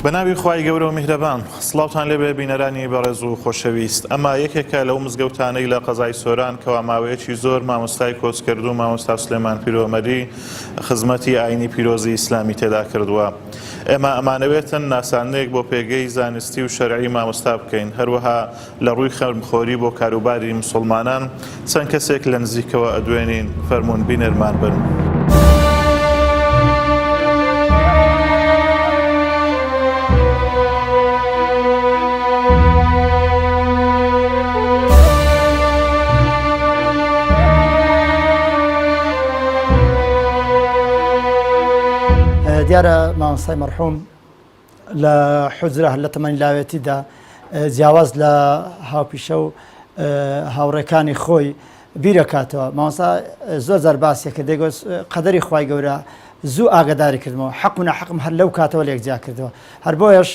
بەناوی خوای گەورە و میهرەبان سڵاوتان لێبێ بینەرانی بەڕێز و خۆشەویست. ئەمە یەکێکە لەو مزگەوتانەی لە قەزای سۆران کەوا ماوەیەکی زۆر مامۆستای کۆچکرد و مامۆستا سلێمان پیرۆمەری خزمەتی ئاینی پیرۆزی ئیسلامی تێدا کردووە. ئێمە ئەمانەوێتن ناسانەیەک بۆ پێگەی زانستی و شەرعی مامۆستا بکەین، هەروەها لە ڕووی خەرمخۆری بۆ کاروباری مسلمانان چەند کەسێک لە نزیکەوە ئەدوێنین. فەرموون بینەرمان بن. دیارە مامۆستای مەرحوم لە حوجرە لە تەمەنی لاوێتیدا جیاواز لە هاوپیشە و هاوڕێکانی خۆی بیرەکاتەوە. مامۆستا زۆر جار باسیە کە دەیگوت قەدەری خوای گەورە زوو ئاگاداری کردمەوە، حەق و ناحەقم هەر لەو کاتەوە لێکجیا کردەوە. هەر بۆیەش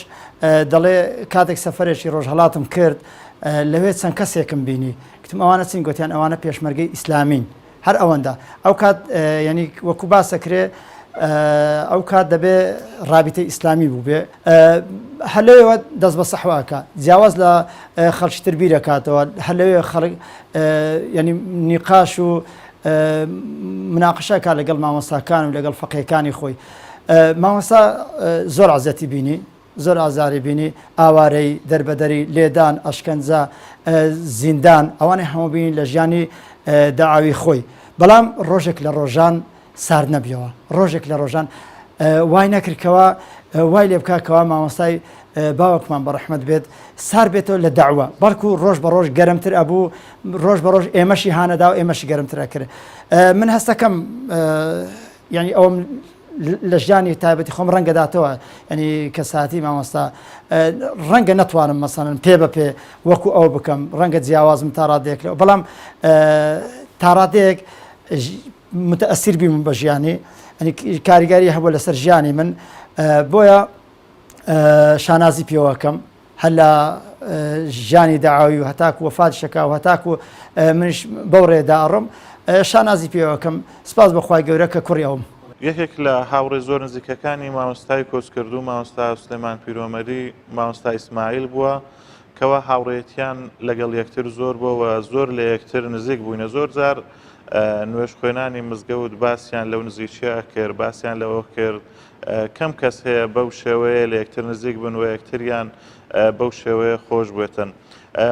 دەڵێ کاتێک سەفەرێکی ڕۆژهەڵاتم کرد لەوێ چەند کەسێکم بینی کتم ئەوانە چین، گوتیان ئەوانە پێشمەرگەی ئیسلامین. هەر ئەوەندە ئەو کات ینی وەکو باسەکرێ ئەو کات دەبێ ڕابطەی ئیسلامی بوو بێ، هەر لەوێەوە دەست بە سەحواکە جیاواز لە خەڵکی تر بیرەکاتەوە، هەر لەوێ خەڵک ینی نیقاش و مناقشەکە لەگەڵ مامۆستاکان و لەگەڵ فەقیهەکانی خۆی. مامۆستا زۆر عەزەتی بینی، زۆر ئازاری بینی، ئاوارەی دەربەدەری لێدان، ئەشکەنجە، زیندان، ئەوانەی هەموو بینی لە ژیانی داعاوی خۆی. بەڵام ڕۆژێک لە ڕۆژان سار نەبیەوە، ڕۆژێک لە ڕۆژان وای نەکردکەوە وای لێ بکاکەوە مامۆستای باوەکمان بەڕەحمەت بێت سار بێتەوە لە داعوە، بەڵکو ڕۆژ بە ڕۆژ گەرمتر ئەبوو، ڕۆژ بە ڕۆژ ئێمەشی هانەدا و ئێمەشی گەرمترە کرد. من هەستەکەم ینی ئەوم لە ژیانی تایبەتی خۆم ڕەنگەداتەوە، ینی کە ساعتی مامۆستا ڕەنگە نەتوانم مەسەڵەن پێ بە پێ وەکو ئەو بکەم، ڕەنگە جیاوازم تا ڕادەیەک لەوە، بەڵام تا ڕادەیەک متأثر بیم بە ژیانی، کاریگاری هەبوو لەسەر ژیانی من، بۆیە شانازی پێوەکەم هەر لە ژیانی داعاوی و هەتاکو وەفاتی شەکا و هەتاکو منش بەو ڕێدا ئەڕۆم شانازی پێوەکەم. سپاس بەخوای گەورە کە کوڕی ئەوم. یەکێک لە هاوڕێ زۆر نزیکەکانی مامۆستای کۆچکرد و مامۆستا سلێمان پیرۆمەری مامۆستا ئیسماعیل بووە کەوا هاوڕێتیان لەگەڵ یەکتر زۆر بووە و زۆر لە یەکتر نزیک بووینە. زۆر جار نوێش خوێنانی مزگەوت باسییان لەو نزیکیە کرد، باسییان لەوە کرد کەم کەس هەیە بەو شێوەیە لە یەکتر نزیک بن و یەکتریان بەو شێوەیە خۆش بێتن.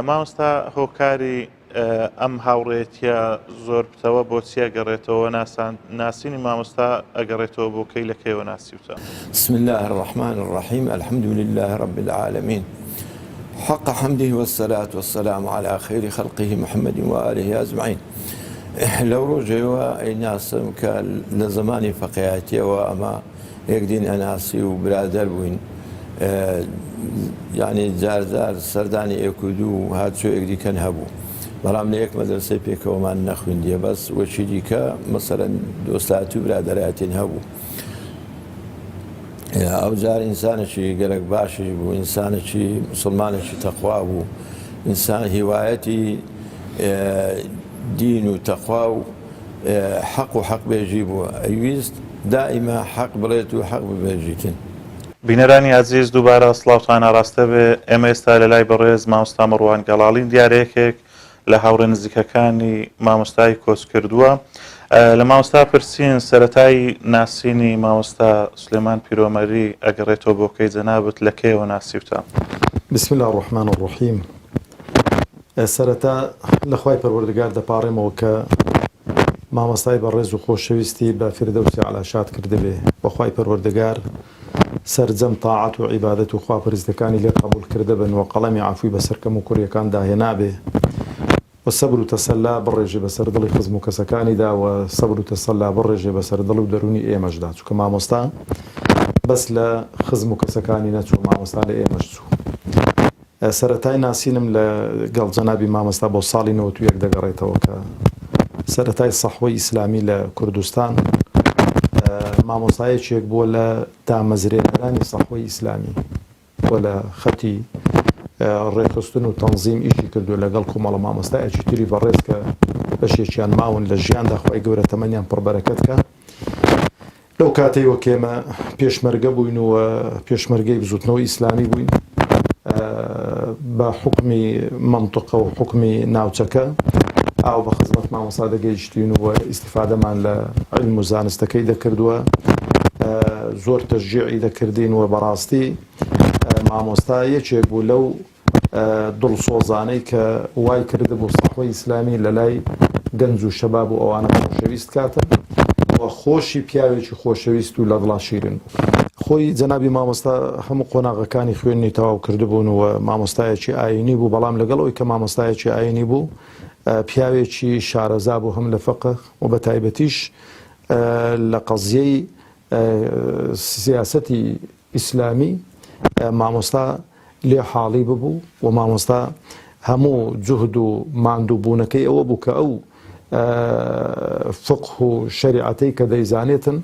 مامۆستا هۆکاری ئەم هاوڕێتیە زۆر پتەوە بۆچی ئەگەڕێتەوە، ناسینی مامۆستا ئەگەڕێتەوە بۆ کەی لە کەیەوە ناسیوتە؟ بسم الله الرحمن الرحيم الحمد لله رب العالمين حق حمده والصلاة والسلام على خير خلقه محمد وآله أجمعين. لو ڕۆژێەوە ئەیناسم کە لە زمانی فەقیهەتیەوە ئەمە یەکدین ئەناسی و برادەر بووین، یعنی جارجار سەردانی ئێکودوو و هاتچۆ یەکدیکەن هەبوو، بەڵام لە یەک مەدرسەی پێکەوەمان نەخوێندیە، بەس وەچی دیکە مەسەلەن دۆستاتی و برادەرایەتین هەبوو. ئەو جار ئینسانێکی گەلک باشش بوو، ئینسانێکی مسلمانێکی تەقوا بوو، ئینسان هیوایەتی دین و تەخوا و حەق و حەق بێژی بووە، ئەویست دائیمە حەق بڵێت و حەق ببێژیتن. بینەرانی عزیز دووبارە سڵاوتان ئاڕاستە بێ. ئێمە ئێستا لە لای بەڕێز مامۆستا مەڕوان گەڵاڵین، دیارەیەکێک لە هاوڕێ نزیکەکانی مامۆستای کۆچکردووە. لە مامۆستا پرسین سەرەتای ناسینی مامۆستا سلێمان پیرۆمەری ئەگەڕێتەوە بۆ کەی جەنابەت لە کەیەوە ناسیوتە؟ بسم الله الرحمن الرحیم. سەرەتا لە خوای پەروەردگار دەپاڕێمەوە کە مامۆستای بەڕێز و خۆشەویستی بە فیردەوسی عەلا شاد کرده بێ، بەخوای پەروەردگار سەرجەم تاعات و عیبادەت و خواپەرستەکانی لێ قبول کرده بن و قەڵەمی عەفوی بەسەرکەم و کوڕیەکان داهێنا بێ و سەبر و تەسەلا بڕێژێ بەسەر دڵی خزم و کەسەکانیدا و سەبر و تەسەلا بڕێژێ بەسەر دڵ و دەرونی ئێمەشدا، چونکە مامۆستا بەس لە خزم و کەسەکانی نەچوو، مامۆستا لە ئێمەش چوو. سەرەتای ناسینم لە گەڵ جەنابی مامۆستا بۆ ساڵی 91 دەگەڕێتەوە کە سەرەتای سەحوەی ئیسلامی لە کوردستان مامۆستایەکێک بووە لە دامەزرێنەرانی سەحوەی ئیسلامی و لە خەتی ڕێخستن و تەنزیم ئیشی کردو لەگەڵ کۆمەڵە مامۆستایەکی تری بەڕێز کە بەشێکیان ماون لە ژیاندا خوای گەورە تەمەنیان پڕبەرەکەت کە لەو کاتەی وەکێمە پێشمەرگە بووین و پێشمەرگەی بزوتنەوەی ئیسلامی بووین بە حکمی منطقە و حکمی ناوچەکە ئاو بە خزمەت مامۆستا دەگەیشتین و ئیستیفادەمان لە علم و زانستەکەی دەکردووە زۆر تەشجیعی دەکردین و بەڕاستی مامۆستا یەکێک بوو لەو دڵسۆزانەی کە وای کرده بۆ سەحوەی ئیسلامی لە لای گەنج و شەباب و ئەوانە خۆشەویست کاتن و خۆشی پیاوێکی خۆشەویست و لە دڵا شیرن خۆی جەنابی مامۆستا هەموو قۆناغەکانی خوێنی تەواو کردبوون و مامۆستایەکی ئاینی بوو بەڵام لەگەڵ ئەوەی کە مامۆستایەکی ئاینی بوو پیاوێکی شارەزا بوو هەم لە فەقه و بە تایبەتیش لە قەزیەی سیاسەتی ئیسلامی مامۆستا لێ حاڵی ببوو و مامۆستا هەموو جوهد و ماندووبوونەکەی ئەوە بوو کە ئەو فقه و شریعەتەی کە دەیزانێتن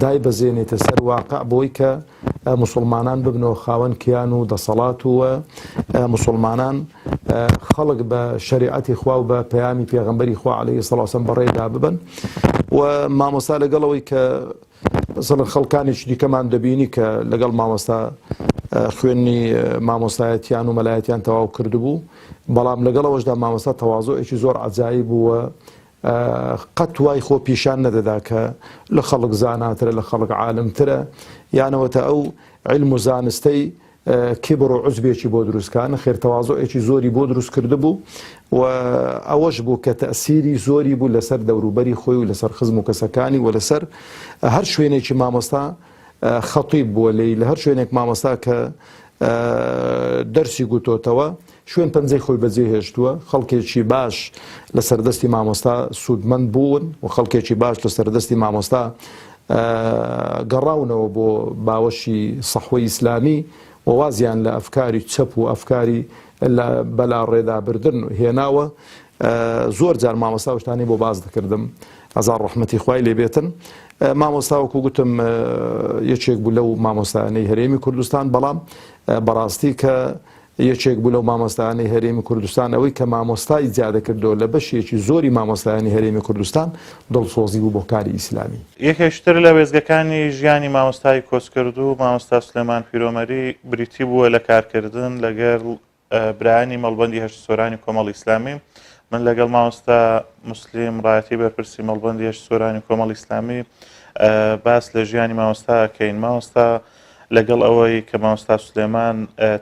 دای بەزێنێتە سەر واقع بۆی کە مسلمانان ببنەوە خاوەن کیان و دەسەڵات و مسلمانان خەڵک بە شریعەتی خوا و بە پەیامی پێغەمبەری خوا عەلەیهی سەڵات وسەلام بەڕێدا ببن و مامۆستا لەگەڵەوەی کە مثلا خەڵکانێکی دیکەمان دەبینی کە لەگەڵ مامۆستا خوێنی مامۆستایەتیان و مەلایەتیان تەواو کردبوو بەڵام لەگەڵەوەشدا مامۆستا تەواضوعێکی زۆر عەجایب بووە قەت وای خۆ پیشان نەدەدا کە لە خەڵک زاناترە لە خەڵک عالمترە یانەوەتە ئەو علم و زانستەی کبر و عجبێکی بۆ دروستکان خێر تەواضوعێکی زۆری بۆ دروست کردبوو و ئەوەش بوو کە تەئسیری زۆری بوو لەسەر دەوروبەری خۆی و لەسەر خزم و کەسەکانی و لەسەر هەر شوێنێکی مامۆستا خەتیب بووە لێی لە هەر شوێنێک مامۆستا کە دەرسی گوتۆتەوە شوێن پەنجەی خۆی بەجێ هێشتووە خەڵکێکی باش لە سەردەستی مامۆستا سوودمەند بوون و خەڵکێکی باش لە سەردەستی مامۆستا گەڕاونەوە بۆ باوەشی سەحوەی ئیسلامی و وازیان لە ئەفکاری چەپ و ئەفکاری بەلا ڕێدابردن هێناوە زۆر جار مامۆستا شتانی بۆ باز دەکردم ئەزار ڕەحمەتی خوای لێبێتن مامۆستا وەکو گوتم یەکێک بوو لەو مامۆستایانەی هەرێمی کوردستان بەڵام بەڕاستی کە یەکێک بوو لەو مامۆستایانەی هەرێمی کوردستان ئەوەی کە مامۆستای زیادە کردەوە لە بەشێکی زۆری مامۆستایانی هەرێمی کوردستان دڵسۆزی بوو بۆ کاری ئیسلامی یەکێشتر لە وێزگەکانی ژیانی مامۆستای کۆچکردوو مامۆستا سلێمان پیرۆمەری بریتی بووە لە کارکردن لەگەڵ برایانی مەڵبەندی هەشت سۆرانی کۆمەڵی ئیسلامی من لەگەڵ مامۆستا مسلیم ڕایەتی بەرپرسی مەڵبەندی هەشت سۆرانی کۆمەڵی ئیسلامی باس لە ژیانی مامۆستا کەین مامۆستا لەگەڵ ئەوەی کە مامۆستا سلێمان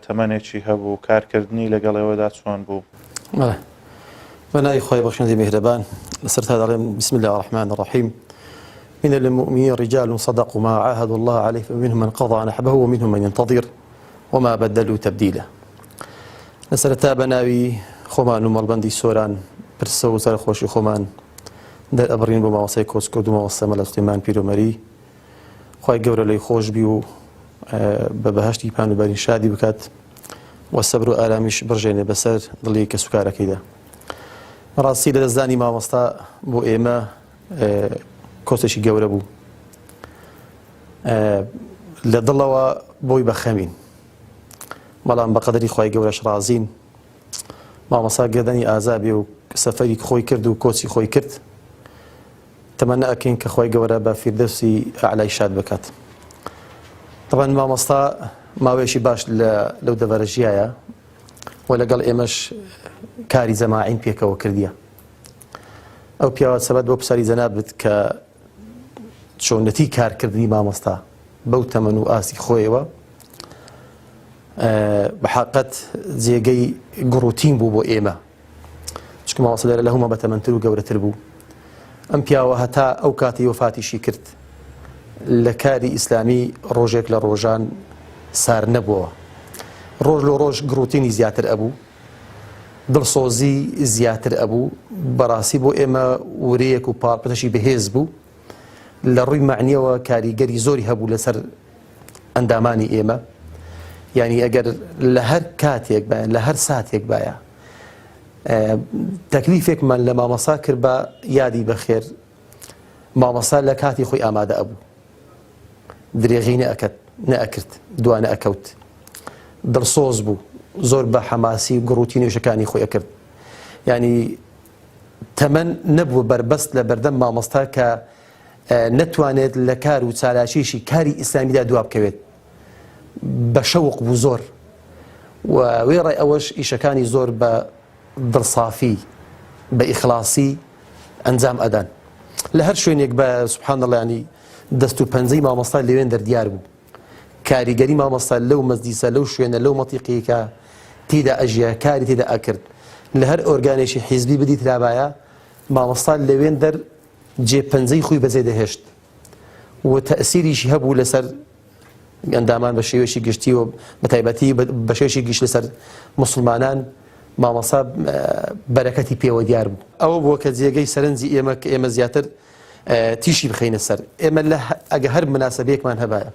تەمەنێکی هەبوو کارکردنی لەگەڵ ئێوەدا چۆن بوو بەناوی خۆی بەخشندی میهرەبان لەسەرتا دەڵێم بسم الله الرحمن الرحیم من المؤمنين رجال صدقوا ما عاهدوا الله عليه فمنهم من قضى نحبه ومنهم من ينتظر وما بدلوا تبديلا لەسەرتا بەناوی خۆمان و مەڵبەندی سۆران پرسە و سەرخۆشی خۆمان دەرئەبڕین بۆ مامۆستای کۆچکردوو و مامۆستا مەلا سلێمان پیرۆمەری خوای گەورە لەی خۆش بی و بە بەهەشتی پانوبەری شادی بکات و سەبر و ئارامیش بڕژێنێ بەسەر دڵی کە سوکارەکەیدا ڕاستی لە دەستدانی مامۆستا بۆ ئێمە کۆچێکی گەورە بوو لە دڵەوە بۆی بەخەمین بەڵام بە قەدەری خوای گەورەش ڕازین مامۆستا گەردەنی ئازابێ و سەفەری خۆی کرد و کۆچی خۆی کرد تەمەنە ئەکەین کە خوای گەورە بە فیردەوسی ئەعلای شاد بکات طبعا مامۆستا ماوەیەکی باش لەو دەڤەرە ژیایە و لەگەڵ ئێمەش کاری جەماعین پێکەوە کردیە ئەو پیاوە سەبەت بۆ پسەری جەنابت کە چۆنەتی کارکردنی مامۆستا بەو تەمەن و ئاسی خۆیەوە بەحەقەت جێگەی گڕوتین بوو بۆ ئێمە چکە مامۆستا لێرە لە هەموو بەتەمەنتر و گەورەتر بوو ئەم پیاوە هەتا ئەو کاتی وەفاتیشی کرد لە کاری ئیسلامی ڕۆژێک لە ڕۆژان سار نەبووە ڕۆژ لە ڕۆژ گڕوتینی زیاتر ئەبوو دڵسۆزی زیاتر ئەبوو بەڕاستی بۆ ئێمە ورەیەک و پاڵپەتەشی بەهێز بوو لە ڕووی معنیەوە کاریگەری زۆری هەبوو لەسەر ئەندامانی ئێمە یعنی ئەگەر لە هەر کاتێک بایە لە هەر ساتێک بایە تەکلیفێکمان لە مامۆستا کرد بە یادی بەخێر مامۆستا لە کاتی خۆی ئامادە ئەبوو درێغی نەئەکرد دوانە ئەکەوت دڵسۆز بوو زۆر بە حەماسی و گڕوتی نوێژەکانی خۆی ئەکرد یعنی تەمەن نەبوو بربەست لە بەردەم مامۆستا کە نەتوانێت لە کار و چالاشیشی کاری ئیسلامیدا دواب بکەوێت بە شەوق بوو زۆر و وێڕای ئەوەش ئیشەکانی زۆر بە دڵسافی بە ئیخلاسی ئەنجام ئەدان لە هەر شوێنێک بە سوبحان الله ینی دەست و پەنجەی مامۆستا لەوێن دەردیار بوو کاریگەری مامۆستا لەو مەزدیسە لەو شوێنە لەو مەتیقیکە تێدا ئەژیا کاری تێدا ئەکرد لە هەر ئۆرگانێکی حیزبی بدیت رابایە مامۆستا لەوێن دەر جێپەنجەی خۆی بەجێ دەهێشت و تەئسیریشی هەبوو لەسەر ئەندامان بە شێوەیەکی گشتی و بە تایبەتی بە شێوەیەکی گشت لەسەر موسڵمانان مامۆستا بەرەکەتی پێوە دیار بوو ئەوە بووە کە جێگەی سەرنجی ئێمە کە ئێمە زیاتر تیشی بخەینە سەر ئێمە لە ئەگە هەر مناسبەیەکمان هەبایە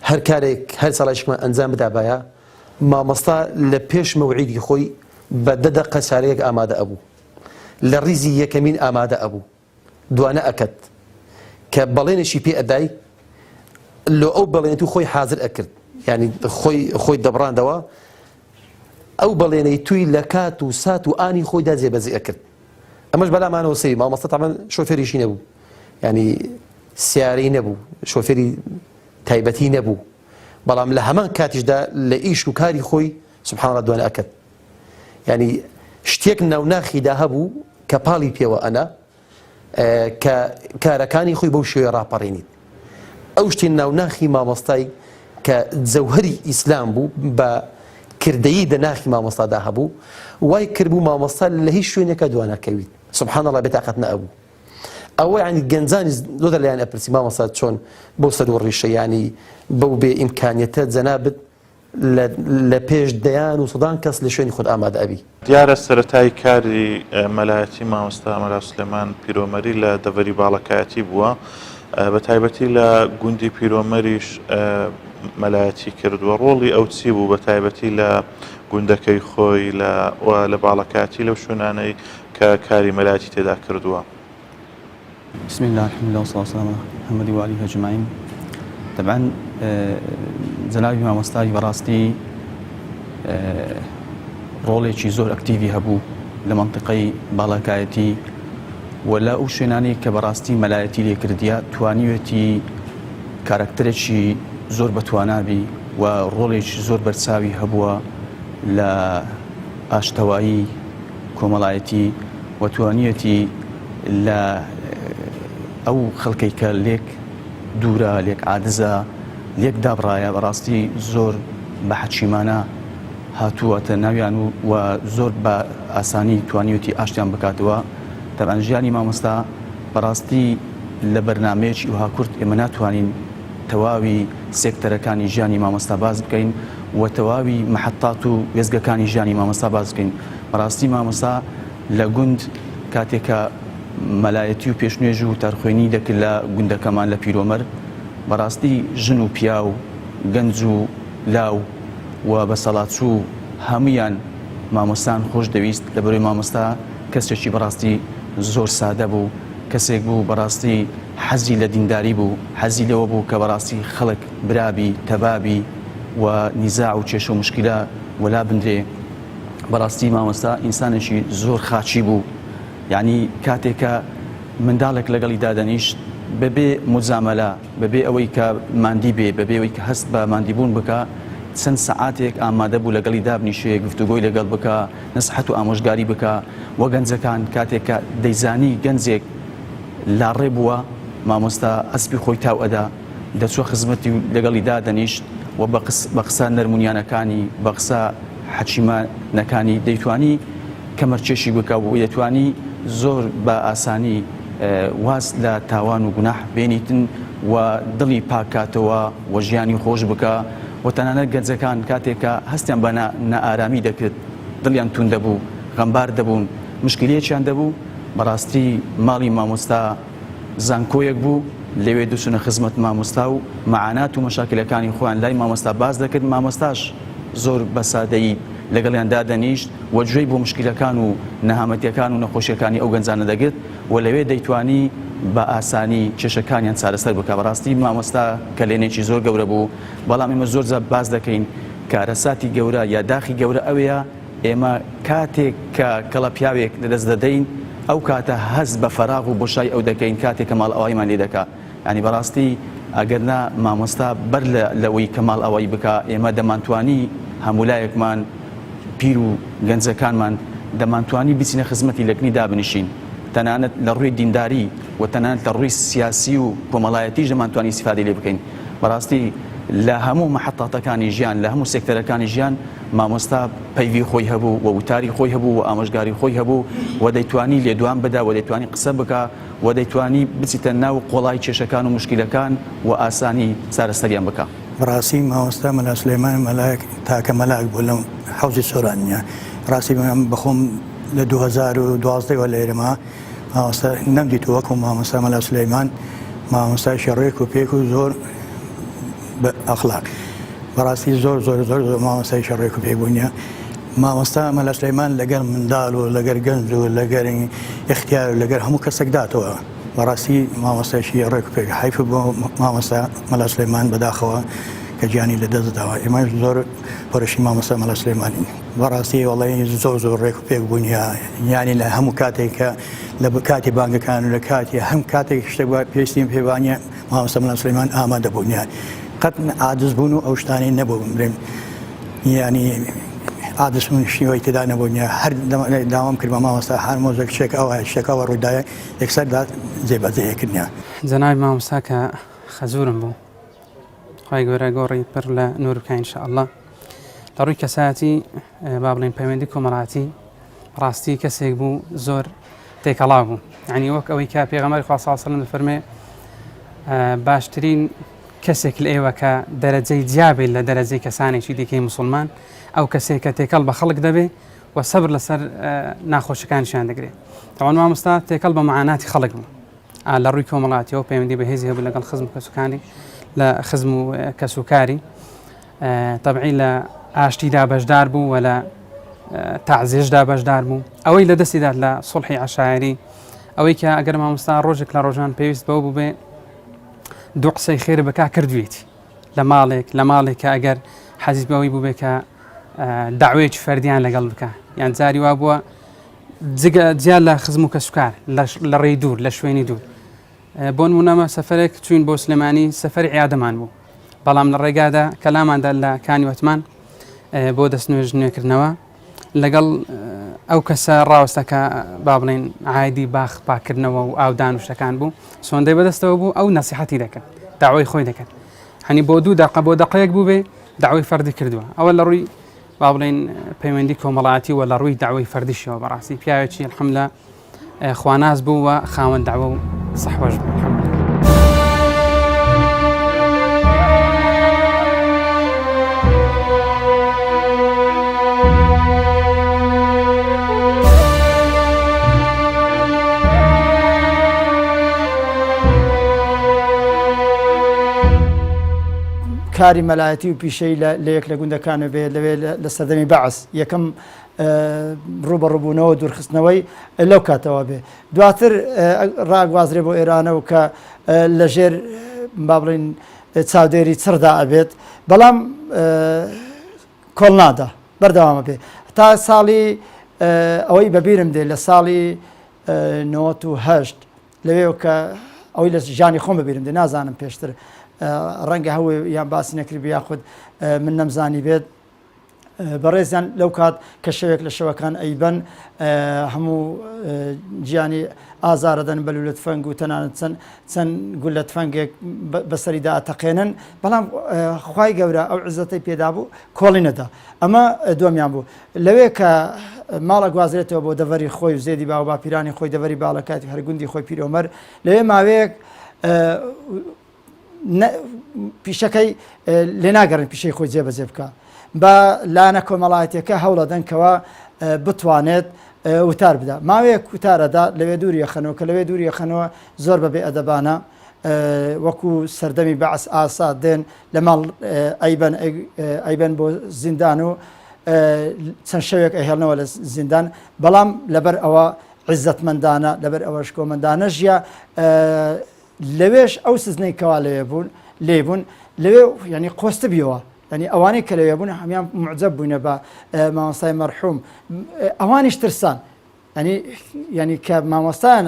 هەر کارێک هەر ساڵایشمان ئەنجام بدابایە مامۆستا لە پێش مەوعیدی خۆی بە 10 دقە چارەیەک ئامادە ئەبوو لە ڕیزی یەکەمین ئامادە ئەبوو دوانە ئەکەت کە بەڵێنێکی پێ ئەدای لۆ ئەو بەڵێنێت و خۆی حاضر ئەکرد ینی خۆی دەبڕاندەوە ئەو بەڵێنەی توی لە کات و سات و ئانی خۆیدا جێبەجێ ئەکرد ئەمەش بەلامانەوە سەی مامۆستا تەمەن شۆفێریشی نەبوو ینی سیارەی نەبوو شۆفێری تایبەتی نەبوو بەڵام لە هەمان کاتیشدا لە ئیش و کاری خۆی سوبحان الله دوانە ئەکرد ینی شتێک ناوناخیدا هەبوو کە پاڵی پێوە ئەنا کە کارەکانی خۆی بەو شێوەیە ڕاپەڕێنیت ئەو شتێ ناوناخی مامۆستای کە جەوهەری ئیسلام بوو بە کردەیی دەناخی مامۆستادا هەبوو وای کردبوو مامۆستا لە هیچ شوێنێکە دوانەکەویت سوبحان الله بێتاقەت نەبوو ئەوە ینی گەنجانی زۆر لەلایەن ئەپرسی مامۆستا چۆن بۆ سەد و ڕیشە ینی بەو بێ ئیمکانیەتە جەنابت لە پێش دەیان و سودان کەس لە شوێنی خۆت ئامادە ئەبی دیارە سەرەتای کاری مەلایەتی مامۆستا ئەمەرا سولێمان پیرۆمەری لە دەڤەری باڵەکایەتی بووە بە تایبەتی لە گوندی پیرۆمەریش مەلایەتی کردووە ڕۆڵی ئەو چی بوو بە تایبەتی لە گوندەکەی خۆی لە باڵەکاتی لەو شوێنانەی کە کاری مەلایەتی تێدا کردووە بسم الله الحمد لله والصلاة والسلام على محمد وآله أجمعين طبعا جنابی مامۆستای بەڕاستی ڕۆڵێکی زۆر ئەکتیڤی هەبوو لە مەنتیقەی باڵەکایەتی و لە ئەو شوێنانەی کە بەڕاستی مەلایەتی لێکردیە توانیوێتی کارکتەرێکی زۆر بەتوانابی و ڕۆڵێکی زۆر بەرچاوی هەبووە لە ئاشتەوایی کۆمەڵایەتی و توانیەتی لە ئەو خەڵکەی کە لێک دوورە لێک عادزە لێک دابڕایە بەڕاستی زۆر بە حەچیمانە هاتووەتە ناویان و زۆر بە ئاسانی توانیوتی ئاشتیان بکاتەوە تەبەن ژیانی مامۆستا بەڕاستی لە بەرنامەیەکی وها کورت ئێمە ناتوانین تەواوی سێکتەرەکانی ژیانی مامۆستا باز بکەین و تەواوی مەحەتات و وێزگەکانی ژیانی مامۆستا باز بکەین بەڕاستی مامۆستا لە گوند کاتێکە مەلایەتی و پێشنوێژ و تارخوێنی دەکرد لە گوندەکەمان لە پیرۆمەر بەڕاستی ژن و پیا و گەنج و لاو و بەسەڵاتچوو هەمویان مامۆستان خۆش دەویست لە بەروی مامۆستا کەسێکی بەڕاستی زۆر سادە بوو کەسێک بوو بەڕاستی حەزی لە دینداری بوو حەزی لەوە بوو کە بەڕاستی خەڵک برابی تەبابی و نیزاع و کێشە و مشکلە وەلا بندرێ بەڕاستی مامۆستا ئینسانێکی زۆر خاچی بوو یعنی کاتێکە منداڵێک لەگەڵی دادەنیشت بەبێ مجامەلە بەبێ ئەوەی کە ماندی بێ بەبێ ئەوەی کە هەست بە ماندیبوون بکە چەند سەعاتێک ئامادە بوو لەگەڵی دابنیشێ گفتوگۆی لەگەڵ بکە نەسحەت و ئامۆژگاری بکە وە گەنجەکان کاتێککە دەیزانی گەنجێک لاڕێ بووە مامۆستا ئەسپی خۆی تاو ئەدا دەچوە خزمەتی و لەگەڵی دادەنیشت و بە قسە نەرمونیانەکانی بە قسە حەچیمانەکانی دەیتوانی کەمەرچێشی بکە و دەتوانی زۆر بە ئاسانی واز لە تاوان و گوناح بێنیتن و دڵی پاکاتەوە و ژیانی خۆش بکە و تەنانەت گەنجەکان کاتێکە هەستیان بە نائارامی دەکرد دڵیان تون دەبوو غەمبار دەبوون مشکلەیەکیان دەبوو بەڕاستی ماڵی مامۆستا زانکۆیەک بوو لەوێ دوچونە خزمەت مامۆستا و مەعانات و مەشاکلەکانی خۆیان لای مامۆستا باز دەکرد مامۆستاش زۆر بە سادەیی لەگەڵیان دادەنیشت و گوێی بۆ مشکلەکان و نەهامەتیەکان و نەخۆشیەکانی ئەو گەنجانە دەگرت و لەوێ دەیتوانی بە ئاسانی کێشەکانیان چارەسەر بکە بەڕاستی مامۆستا کەلێنێکی زۆر گەورە بوو بەڵام ئێمە زۆر باز دەکەین کارەساتی گەورە یا داخی گەورە ئەوەیە ئێمە کاتێک کە کەڵە پیاوێک لەدەست دەدەین ئەو کاتە هەست بە فەراغ و بۆشای ئەو دەکەین کاتێک کە ماڵ ئەوایمان لێ دەکا. ینی بەڕاستی ئەگەرنا مامۆستا بەر لەوەی کە ماڵ ئەوەی بکە ئێمە دەمانتوانی هەمولایەکمان پیر و گەنجەکانمان دەمانتوانی بچینە خزمەتی لەکنی دابنیشین، تەنانەت لە ڕووی دینداری و تەنانەت لە ڕووی سیاسی و کۆمەڵایەتیش دەمانتوانی استیفادەی لێ بکەین. بەڕاستی لە هەموو مەحەتاتەکانی ژیان لە هەموو سێکتەرەکانی ژیان مامۆستا پەیوی خۆی هەبوو و وتاری خۆی هەبوو و ئامۆژگاری خۆی هەبوو و دەیتوانی لێدوان بدا و دەیتوانی قسە بکە و دەیتوانی بچیتە ناو قۆڵای کێشەکان و مشکلەکان و ئاسانی چارەسەریان بکە. بەڕاستی مامۆستا مەلا سولەیمان مەلایەک تاکە مەلایەک بوو لەم حەوزی سۆرانیە. ڕاستی بەخۆم لە 2012 لە ئێرەما مامۆستا نەمدیت وەکو مامۆستا مەلا سولەیمان، مامۆستای شەڕێک و پێک و زۆر بە ئەخلاق. بەڕاستی زۆر زۆر زۆر زۆر مامۆستای شەڕێک و پێبوونیە. مامۆستا مەلا سولەیمان لەگەر منداڵ و لەگەر گەنج و لەگەر اختیار و لەگەر هەموو کەسێک داتەوە. بەڕاستی مامۆستایشی ڕێک و پێک حیف بۆ مامۆستا مەلا سولەیمان بەداخەوە کە گیانی لە دەستداوە. ئێمە زۆر پەرشی مامۆستا مەلا سولەیمانی. بەڕاستی وەڵی زۆر زۆر ڕێک و پێک بوونیە، یانی لە هەموو کاتێک کە لە کاتی بانگەکان و لە کاتی هەم کاتێک شتێک پێویستیم پێوانە مامۆستا مەلا سولەیمان ئامادە بوونیە. قەت عاجز بوون و ئەو شتانەی نەبوو بمرێن، ینی عادش من شیوەی تێدا نەبوونیە. هەر داوام کرد بە مامۆستا هەر مۆزێک شتێکەوە ڕووداە یەکسەردا جێبەجێکردنیە. جەنابی مامۆستا کە خەزورم بوو، خی گەورە گۆڕی پڕ لە نور بکە ئینشاءالله. لە ڕووی کەسایەتی با بڵێن پەیوەندی کۆمەڵایەتی ڕاستی کەسێک بوو زۆر تێکەڵا بوو، ینی وەک ئەوەی کە پێغەمبەری خوا صلی الله علیه و سلم دەفەرمێ باشترین کەسێک لە ئێوە کە دەرەجەی جیابێت لە دەرەجەی کەسانێکی دیکەی مسلمان ئەو کەسێک کە تێکەڵ بە خەڵک دەبێ و سەبر لەسەر ناخۆشەکانیشیان دەگرێت. تەواو مامۆستا تێکەڵ بە معاناتی خەڵک بوو لە ڕووی کۆمەڵایەتیەوە پەیوەندی بەهێزی هەبوو لەگەڵ خزم و کەسوکانی لە خزم و کەسوکاری تەبعی لە ئاشتیدا بەشدار بوو و لە تەعزیەشدا بەشدار بوو. ئەوەی لە دەستیدا لە سوڵحی عەشایری ئەوەی کە ئەگەر مامۆستا ڕۆژێک لە ڕۆژان پێویست بەوە بوو بێ دوو قسەی خێر بەکا کردوێتی لە ماڵێک کە ئەگەر حەزیز بەوەی بوو بێ کە داوایەکی فەردیان لەگەڵ بکە، یان جاری وا بووە جیا لە خزم و کەسوکار لە ڕێی دوور لە شوێنی دوور. بۆ نمونەمە سەفەرێک چوین بۆ سلێمانی، سەفەری عیادەمان بوو، بەڵام لە ڕێگادا کەلاماندا لە کانی وەتمان بۆ دەستنوێژ نوێکردنەوە لەگەڵ ئەو کەسە ڕاوەستە کە با بڵێن عایدی باخ پاکردنەوە و ئاودان و شتەکان بوو، سۆندەی بەدەستەوە بوو ئەو نەسیحەتی دەکرد، داوای خۆی دەکرد. هەنی بۆ دوو دەقە بۆ دەقەیەک بوو بێ داوای فەردی کردووە. ئەوە لە ڕووی با بڵێن پەیوەندی کۆمەڵایەتی و لە ڕووی داوای فەردیشەوە بەڕاستی پیاوێکی الحەمدوللا خواناز بوو و خاوەن داوە و سەحوەش بوو الحەمدوللا. کاری مەلایەتی و پیشەی لە یەک لە گوندەکانە بێ لەوێ لە سەردەمی بەعس یەکەم ڕوبەڕووبوونەوە دوورخستنەوەی لەو کاتەوە بێ. دواتر ڕاگوازرێ بۆ ئێرانە و کە لەژێر با بڵێن چاودێری چڕدا ئەبێت، بەڵام کۆڵنادا بەردەوامە بێ تا ساڵی ئەوەی بەبیرم دێ لە ساڵی 98 لەوێ کە ئەوەی لە ژانی خۆم بەبیرم دێ نازانم پێشتر ڕەنگە هەوێ یان باسی نەکردی یاخود من نەمزانی بێت بەڕێزیان لەو کات کە شەوێک لە شەوەکان ئەیبەن هەموو گیانی ئازارەدەن بەلو لە تفەنگ و تەنانەت چەند گول لە تفەنگێک بەسەریدا ئەتەقێنن، بەڵام خوای گەورە ئەو عزەتەی پێدا بوو کۆڵی نەدا. ئەمە دووەمیان بوو. لەوێ کە ماڵە گوازرێتەوە بۆ دەڤەری خۆی و زێدی با و باپیرانی خۆی دەڤەری باڵەکاتی هەرگوندی خۆی پیرۆمەر، لەوێ ماوەیەک پیشەکەی لێ ناگەڕن پیشەی خۆی جێبەجێ بکە بە لانە کۆمەڵایەتەکە هەوڵەدەن کەوە بتوانێت وتار بدە. ماوەیەک وتارەدا لەوێ دووری یەخەنەوە کە لەوێ دووری یەخەنەوە زۆر بەبێ ئەدەبانە وەکو سەردەمی بەعس ئاسا دێن لە ماڵ ئەیبەن بۆ زیندان و چەند شەوێک ئەهێڵنەوە لە زیندان، بەڵام لەبەر ئەوە عیزەتمەندانە لەبەر ئەوەش کۆمەندانە ژیا لەوێش ئەو سزنەی کەوا لێ بوون لەوێ ینی قۆستە بیەوە، ینی ئەوانەی کە لەوێ بوون هەمیان معجەب بوونە بە مامۆستای مەرحوم، ئەوانیش ترسان ینی کە مامۆستایان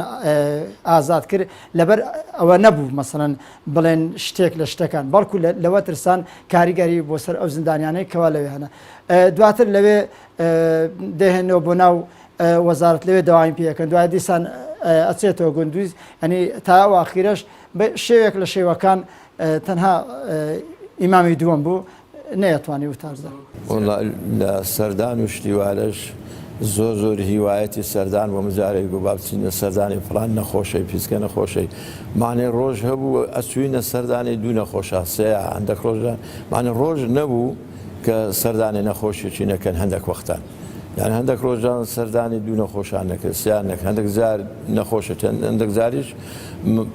ئازاد کرد لەبەر ئەوە نەبوو مەسەڵەن بڵێن شتێک لە شتەکان بەڵکو لەوە ترسان کاریگەری بۆ سەر ئەو زیندانیانەی کەوا لەوێ هەنە دواتر لەوێ دەهێنەوە بۆ ناو وەزارەت لەوێ داوامی پێەکەن دوای دیسان ئەچێتەوە گوندوی ئەنی تا ئاخیرەش شێوێک لە شێوەکان تەنها ئیمامی دووەم بوو نەیەتوانی وتارزە لە سەردان و شتیوارش زۆر هیوایەتی سەردان بۆ مجارێک بۆ بابچینە سەردانی فڵان نەخۆشەی پیسکە نەخۆشەی مانێ ڕۆژ هەبوو ئەسوینە سەردانی دوو نەخۆشە سەیە هەندێک ڕۆژە مانە ڕۆژ نەبوو کە سەردانی نەخۆشیی نەکەن هەندێک وەختان یان هەندێک ڕۆژان سەردانی دوو نەخۆشان نەکرد سیان نەکە هەندێک زار نەخۆشە هەندێک زاریش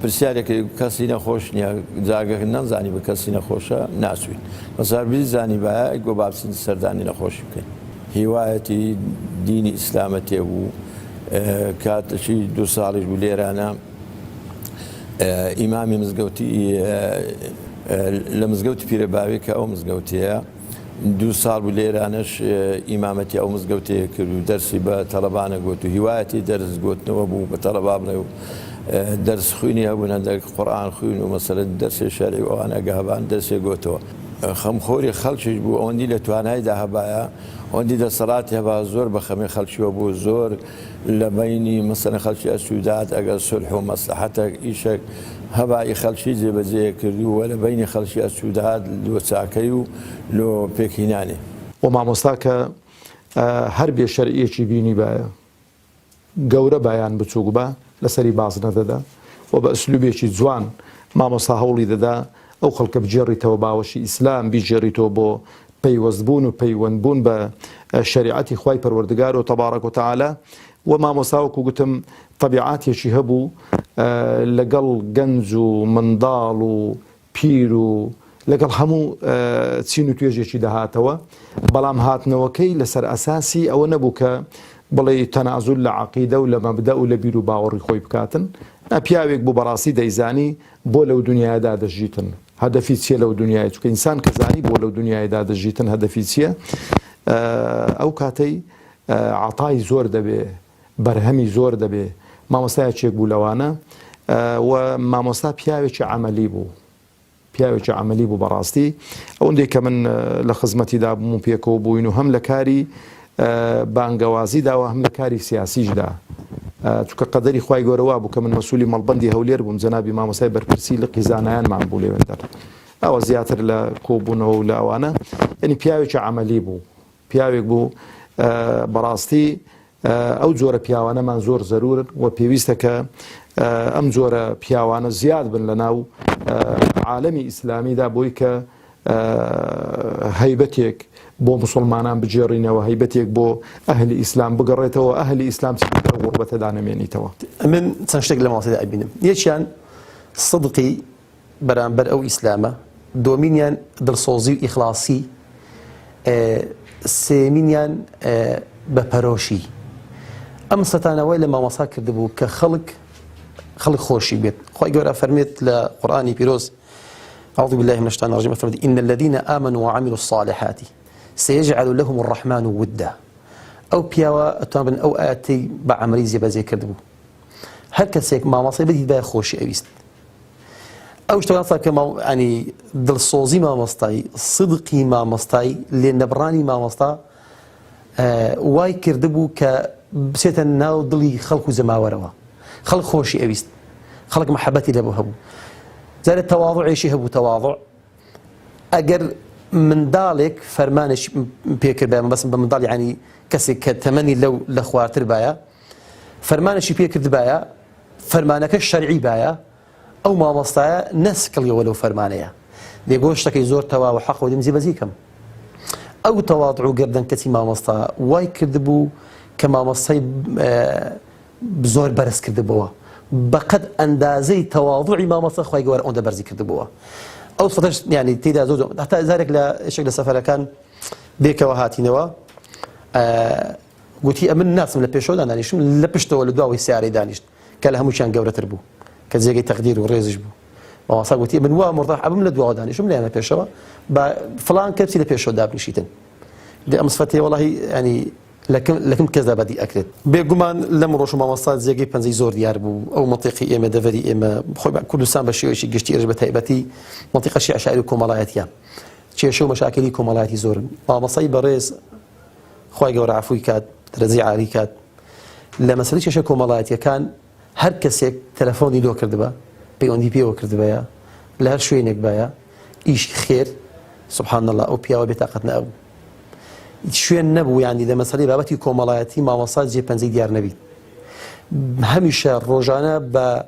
پرسیارێکی کەسی نەخۆش نییە جاگە نەزانی بە کەسی نەخۆشە ناسوین مەسار بیزانی باە گۆ بابچین سەردانی نەخۆشی بکەین هیوایەتی دینی ئیسلامە تێبوو کاتەی دو ساڵیش بوو لێرانە ئیمامی مزگەوتی لە مزگەوتی پیرەباوی کە ئەو مزگەوتەیە دو ساڵ بوو لێرانش ئیمامەتی ئەو مزگەوتەیە کرد و دەرسی بە تەڵەبانە گوت و هیوایەتی دەرس گوتنەوە بوو بە تەڵەبا بڵێ و دەرس خوێنی هەبوون هەندێک قورئان خوێن و مەسەلەن دەرسی شەرعی و ئەوانە گەهبان دەرسێ گوتەوە خەمخۆری خەڵکیش بوو ئەوەندی لە توانایدا هەبایە ئەوەندی دەسەڵاتی هەبا زۆر بە خەمی خەڵکیوە بوو زۆر لە بینی مەسەلەن خەڵکی ئەسوودات ئەگەر سولح و مەسلحەتێک ئیشێک هەبای خەڵکی جێبەجێ کردووە لە بینی خەڵکی ئەسوودات لۆ چاکەی و لۆ پێکهینانێ و مامۆستا کە هەر بێ شەرعیەکی بینی باە گەورە بایان بچووک بە لەسەری باز نەدەدا و بە ئەسلوبێکی جوان مامۆستا هەوڵی دەدا ئەو خەڵکە بجێڕیتەوە باوەشی ئیسلام بیجێڕیتەوە بۆ پەیوەستبوون و پەیوەندبوون بە شریعەتی خوای پەروەردگار و تەبارەک و تەعالا و مامۆستاوەکو گوتم طبیعاتێکی هەبوو لەگەڵ گەنج و منداڵ و پیر و لەگەڵ هەموو چین و توێژێکی دەهاتەوە بەڵام هاتنەوەکەی لەسەر ئەساسی ئەوە نەبوو کە بڵێ تەنازول لە عەقیدە و لە مەبدە و لە بیر و باوەڕی خۆی بکاتن پیاوێک بوو بەڕاستی دەیزانی بۆ لەو دنیادا دەژیتن هەدەفی چیە لەو دنیای چکە ئینسان کە زانی بۆ لەو دنیایدا دەژیتن هەدەفی چییە ئەو کاتەی عەتای زۆر دەبێ بەرهەمی زۆر دەبێ مامۆستایەکێک بوو لەوانە و مامۆستا پیاوێکی عەمەلی بوو پیاوێکی عەمەلی بوو بەڕاستی ئەوەندێک کە من لە خزمەتیدا بووم و پێکەوە بووین و هەم لە کاری بانگەوازیدا و هەم لە کاری سیاسیشدا چونکە قەدەری خوای گەورەوە بوو کە من مەسوولی مەڵبەندی هەولێر بووم جەنابی مامۆستای بەرپرسی لە قیزانایانمان بوو لێوێندەر ئەوە زیاتر لە کۆبوونەوە و لە ئەوانە یعنی پیاوێکی عەمەلی بوو پیاوێک بوو بەڕاستی ئەو جۆرە پیاوانەمان زۆر زەرورن و پێویستە کە ئەم جۆرە پیاوانە زیاد بن لە ناو عالەمی ئیسلامیدا بۆی کە هەیبەتێک بۆ مسلمانان بجێڕینەوە هەیبەتێک بۆ ئەهلی ئیسلام بگەڕێتەوە ئەهلی ئیسلام غوربەتەدا نەمێنیتەوە من چەند شتێک لە ماڵەدا ئەبینم یەکیان سەدقی بەرامبەر ئەو ئیسلامە دومینیان دڵسۆزی و ئیخلاسی سێمینیان بەپەرۆشی ئەم سەتانەوەی لە مامۆستا کردبوو کە خەڵک خۆشی بێت خی گەورە فەرمێت لە قورئانی پیرۆز أعوذ بالله من الشيطان الرجيم إن الذين آمنوا وعملوا الصالحات سيجعل لهم الرحمن ودا أو بيوا أتوان أو آتي بعمري زي كردبو هل كسيك ما مصي بدي بقى خوش أويست أو اشتغل صار كما يعني دلصوزي ما مصطاي صدقي ما مصطاي لنبراني ما مصطا واي كردبو كبسيت الناو ضلي خلق زماوروا خلق خوش أويست خلق محبتي لبو هبو زال التواضع شيء هو تواضع أجر من ذلك فرمانش بيكر بس من ذلك يعني كسي كتمني لو لخواتر بايا فرمانش بيكر بايا فرمانك الشرعي بايا أو ما مصطايا نسكلي ولو فرمانيا ليقولش لك يزور تواضع حق ودي مزي بزيكم أو تواضع جدا كتي ما مصطا واي كذبوا كما مصطي بزور برس كذبوا بقد أندازي تواضعي ما مصطا خوي جوار أندا برزي كذبوا أو صفتش يعني تيدا زوج حتى ذلك لا شكل السفر كان بيك وهاتي نوا قلتي أمن الناس من البيشو دانيش من لبشتو ولا دواوي سعري دانيش كله مشان جورة تربو كزيجي تقدير وريزج بو وصار قلتي من وا مرضاح أبو من الدواء دانيش من أنا بيشوا فلان كبسي البيشو داب نشيتن دي أمصفتي والله يعني لكن كذا بدي أكرد بيجمان لم روش ما وصلت زي بنزي زور ديار بو أو منطقة إما دفري إما بخوي كل سنة بشيء شيء قشتي إرجبت هيبتي منطقة شيء عشائر كمالاتيا شيء شو مشاكلي كمالاتي زور ما مصيب رئيس خوي جور عفوي كات رزي عالي كات لما سألت شيء كمالاتيا كان هر كسيك تلفوني دو كردبا بي بي كردبا يا لهر شوي نكبايا إيش خير سبحان الله أو بيا وبطاقتنا أو شوين نبو يعني إذا مسألة بابتي كمالاتي ما وصلت زي بنزي ديار نبي هميشه روزانه با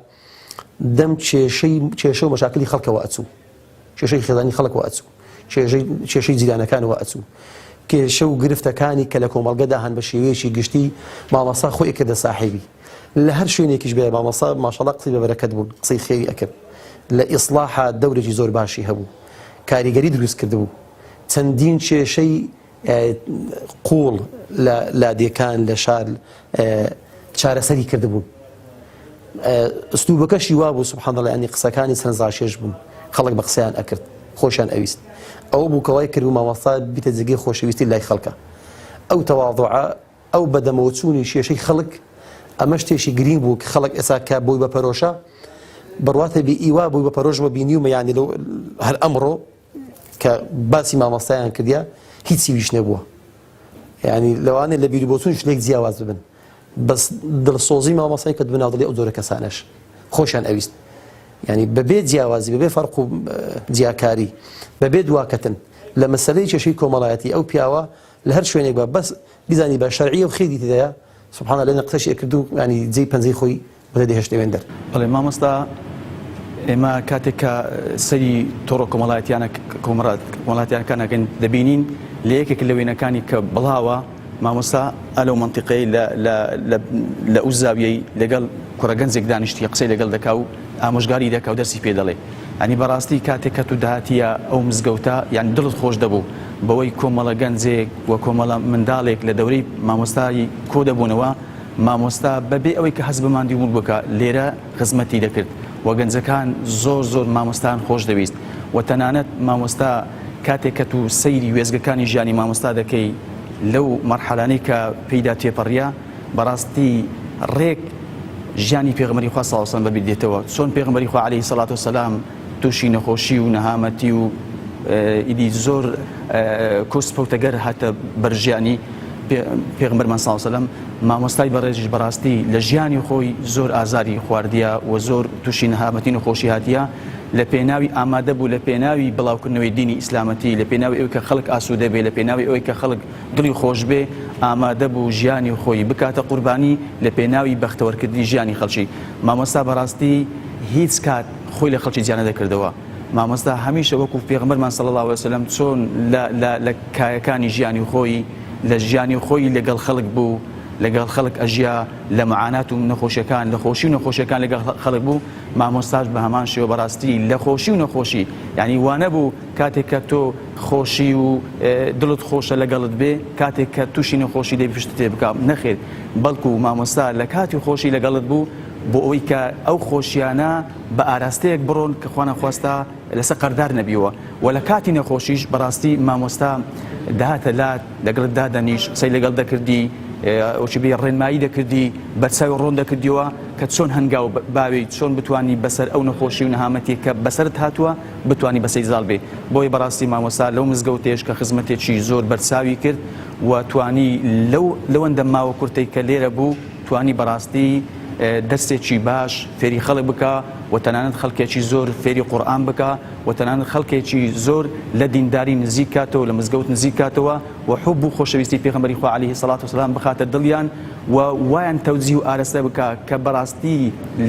دم شيء مشاكل خلق واتسو شيء خزاني خلق واتسو شيء زيدانه كان واتسو كي شو قرفت كاني كلكم القدا هن بشي شي قشتي ما مصا خوي كذا صاحبي لهر شو نيكش بها ما مصا ما شاء الله قصي ببركه بون قصي خيري اكل لاصلاح الدوري زور باشي هبو كاريغري دروس كردبو تندين شيء قول لا ديكان لشار شارە سەری کردبوون ئەسلوبەکەشی وا بوو سبحان الله ینی قسەکانی سەرنجڕاکێش بوون خەڵک بە قسەیان ئەکرد خۆشیان ئەویست ئەوە بوو کەوای کرد و مامۆستا بیتە جێگەی خۆشەویستی لای خەڵکە ئەو تەواضوعە ئەو بەدەمەوەچوونی کێشەی خەڵک ئەمە شتێکی گرنگ بوو کە خەڵک ئێستا کە بۆی بە پەرۆشە بڕواتە بێ ئیوا بووی بە پەرۆژمە بینیومە یانی هەر ئەمڕۆ کە باسی مامۆستایان کردیا هیچی ویش نەبووە یعنی لەوانێ لە بیربۆچوون شتێک جیاواز ببن بس دڵسۆزی مامۆستای کە بناو دڵی ئەو جۆرە کەسانەش خۆشیان ئەویست ینی بەبێ جیاوازی بەبێ فەرق و جیاکاری بەبێ دواکەتن لە مەسەلەی کێشەی کۆمەڵایەتی ئەو پیاوە لە هەر شوێنێک بە بەس بیزانی بە شەرعیە و خێری تێدایە سبحان الله لێنە قسەشی کردو ینی جێی پەنجەی خۆی بەدە دێهێشتێوێن دەر بەڵێ مامۆستا ئێمە کاتێک کە سەری تۆڕە کۆمەڵایەتیانەکان نەکەین دەبینین لە یەکێک لە وێنەکانی کە بڵاوە مامۆستا ئەلەو منطقەی لە ئەو زاویەی لەگەڵ کوڕەگەنجێک دانیشتی قسەی لەگەڵ دەکا و ئامۆژگاری دەکا و دەرسی پێ دەڵێ ئەنی بەڕاستی کاتێک کە تو داهاتیە ئەو مزگەوتە یان دڵت خۆش دەبوو بەوەی کۆمەڵە گەنجێک و کۆمەڵە منداڵێک لە دەورەی مامۆستایی کۆ دەبوونەوە مامۆستا بەبێ ئەوەی کە حەز بماندی بوون بکە لێرە خزمەتی دەکرد و گەنجەکان زۆر مامۆستان خۆش دەویست و تەنانەت مامۆستا کاتێک کە تو سەیری وێزگەکانی ژیانی مامۆستا دەکەی لەو مەرحەلانەی کە پێیدا تێپەڕیا بەڕاستی ڕێک ژیانی پێغەمبەری خوا صلی الله علیه و سلم بەبیر دێتەوە چۆن پێغەمبەری خوا عەلەیهی سەڵات وسەلام تووشی نەخۆشی و نەهامەتی و ئیدی زۆر کۆسپەوتەگەر هاتە بەرژیانی پێغەمبەرمان صلی الله علیه و سلم مامۆستای بەڕێژیش بەڕاستی لە ژیانی خۆی زۆر ئازاری خواردیە و زۆر تووشی نەهامەتی نەخۆشی هاتیە لە پێناوی ئامادە بوو لە پێناوی بڵاوکردنەوەی دینی ئیسلامەتی لە پێناوی ئەوەی کە خەڵک ئاسوودە بێ لە پێناوی ئەوەی کە خەڵک دڵی خۆش بێ ئامادە بوو ژیانی خۆی بکاتە قوربانی لە پێناوی بەختەوەرکردنی ژیانی خەڵکی مامۆستا بەڕاستی هیچ کات خۆی لە خەڵکی جیانە دەکردەوە مامۆستا هەمیشە وەکو پێغەمبەرمان صلی الله علیه وسلم چۆن لە کایەکانی ژیانی خۆی لە ژیانی خۆی لەگەڵ خەڵک بوو لەگەڵ خەڵک ئەژیا لە معانات و نەخۆشیەکان لە خۆشی و نەخۆشیەکان لەگەڵ خەڵک بوو مامۆستاش بە هەمان شێوە بەڕاستی لە خۆشی و نەخۆشی یعنی وانە بوو کاتێک کە تۆ خۆشی و دڵت خۆشە لەگەڵت بێ کاتێک کە تووشی نەخۆشی دەبی پشت تێ بکە نەخێر بەڵکو مامۆستا لە کاتی خۆشی لەگەڵت بوو بۆ ئەوەی کە ئەو خۆشیانە بە ئاراستەیەک بڕۆن کە خوا نەخواستا لەسەر قەردار نەبیەوە و لە کاتی نەخۆشیش بەڕاستی مامۆستا داهاتە لات لەگەڵت دادەنیش قسەی لەگەڵ دەکردی ئەوچی بێ ڕێنمایی دەکردی بەچاوی ڕۆن دەکردیەوە کە چۆن هەنگاو باوی چۆن بتوانی بەسەر ئەو نەخۆشی و نەهامەتی کە بەسەرت هاتووە بتوانی بەسەری زاڵ بێ بۆی بەڕاستی مامۆستا لەو مزگەوتێش کە خزمەتێکی زۆر بەرچاوی کرد و توانی لەوەندە ماوە کورتەی کە لێرە بوو توانی بەڕاستی دەستێکی باش فێری خەڵک بکە و تەنانەت خەڵکێکی زۆر فێری قورئان بکە و تەنانەت خەڵکێکی زۆر لە دینداری نزیک کاتەوە لە مزگەوت نزیک کاتەوە و حوب و خۆشەویستی پێغەمبەری خوا عەلەیهی سەڵات وسەلام بخاتە دڵیان و وایان تەوجیه و ئارەستە بکە کە بەڕاستی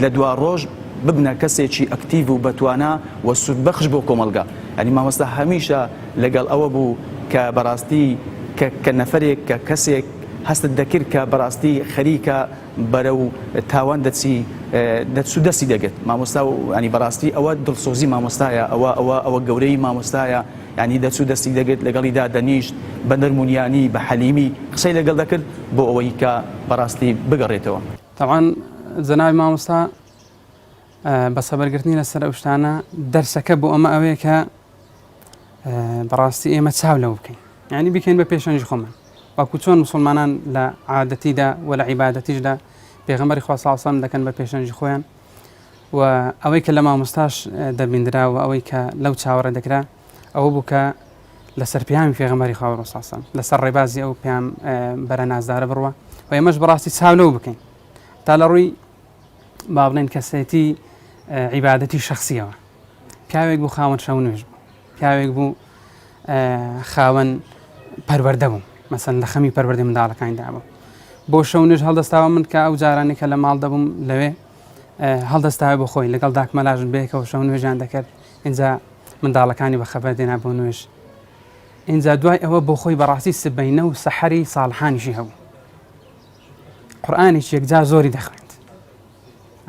لە دوا ڕۆژ ببنە کەسێکی ئەکتیڤ و بەتوانە و سودبەخش بۆ کۆمەلگا یعنی مامۆستا هەمیشە لەگەڵ ئەوە بوو کە بەڕاستی کە نەفەرێک کە کەسێک هەستت دەکرد کە بەڕاستی خەریکە بەرەو تاوان دەچوو دەستی دەگرت مامۆستا و ینی بەڕاستی ئەوە دڵسۆزی مامۆستایە ئەوە گەورەی مامۆستایە ینی دەچوو دەستی دەگرت لەگەڵیدا دەنیشت بە نەرمونیانی بە حەلیمی قسەی لەگەڵ دەکرد بۆ ئەوەی کە بەڕاستی بگەڕێتەوە طبعا جەنابی مامۆستا بە سەبەرگرتنی لەسەر ئەو شتانە دەرسەکە بۆ ئەمە ئەوەیە کە بەڕاستی ئێمە چاو لەو بکەین ینی بکەین بە پێشەنجی خۆمان وەکو چۆن مسلمانان لە عادەتیدا و لە عیبادەتیشدا پێغەمبەری خوا صلی الله علیه و سلم دەکەن بە پێشەنگی خۆیان و ئەوەی کە لە مامۆستاش دەبیندرا و ئەوەی کە لەو چاوەڕێ دەکرا ئەوە بوو کە لەسەر پیامی پێغەمبەری خوا صلی الله علیه و سلم لەسەر ڕێبازی ئەو پیام بەرە نازدارە بڕوە و ئێمەش بەڕاستی چاو لەو بکەین تا لە ڕووی با بڵێن کەسێتی عیبادەتی شخصیەوە پیاوێک بوو خاوەن شەو نوێژ بوو پیاوێک بوو خاوەن پەروەردە بوو مەسەن لە خەمی پەروەردەی منداڵەکانیدا بوو بۆ شەو نوێژ هەڵدەستاوە من کە ئەو جارانی کە لە ماڵ دەبووم لەوێ هەڵدەستاوە بۆ خۆی لەگەڵ داکمەلاژن بێکەوە شەو نوێژیان دەکرد اینجا منداڵەکانی بەخەبەر دێنا بۆ نوێژ اینجا دوای ئەوە بۆ خۆی بەڕاستی سبەینە و سەحەری ساڵحانیشی هەبوو قورئانێکی یەکجار زۆری دەخوێند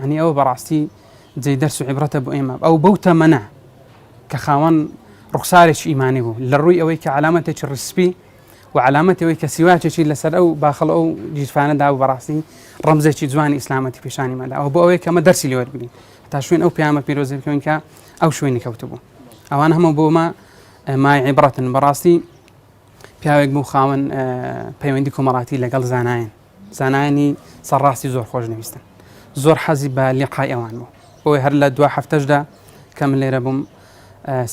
ئەنی ئەوە بەڕاستی جێی دەرس و عیبرەتە بۆ ئێمە ئەو بەو تەمەنە کە خاوەن ڕوخسارێکی ئیمانی بوو لە ڕووی ئەوەی کە علامەتێکی ڕسپی و علامەتەوەی کە سیواچێکی لەسەر ئەو باخەڵ ئەو جیرفانەدا و بەڕاستی ڕەمزێکی جوانی ئیسلامەتی پیشانی مەدا ئەو بۆ ئەوەی کە ئەمە دەرسی لێ وەربگرین تا شوێن ئەو پیامە پیرۆزی بکەین کە ئەو شوێنی کەوتبوو ئەوان هەموو بۆمە مای عیبرەتن بەڕاستی پیاوێک بوو خاوەن پەیوەندی کۆمەڵاتی لەگەڵ زانایانی سەرڕاستی زۆر خۆش نوویستن زۆر حەزی بە لیقای ئەوان بوو بۆی هەر لە دو هەفتەشدا کە من لێرە بووم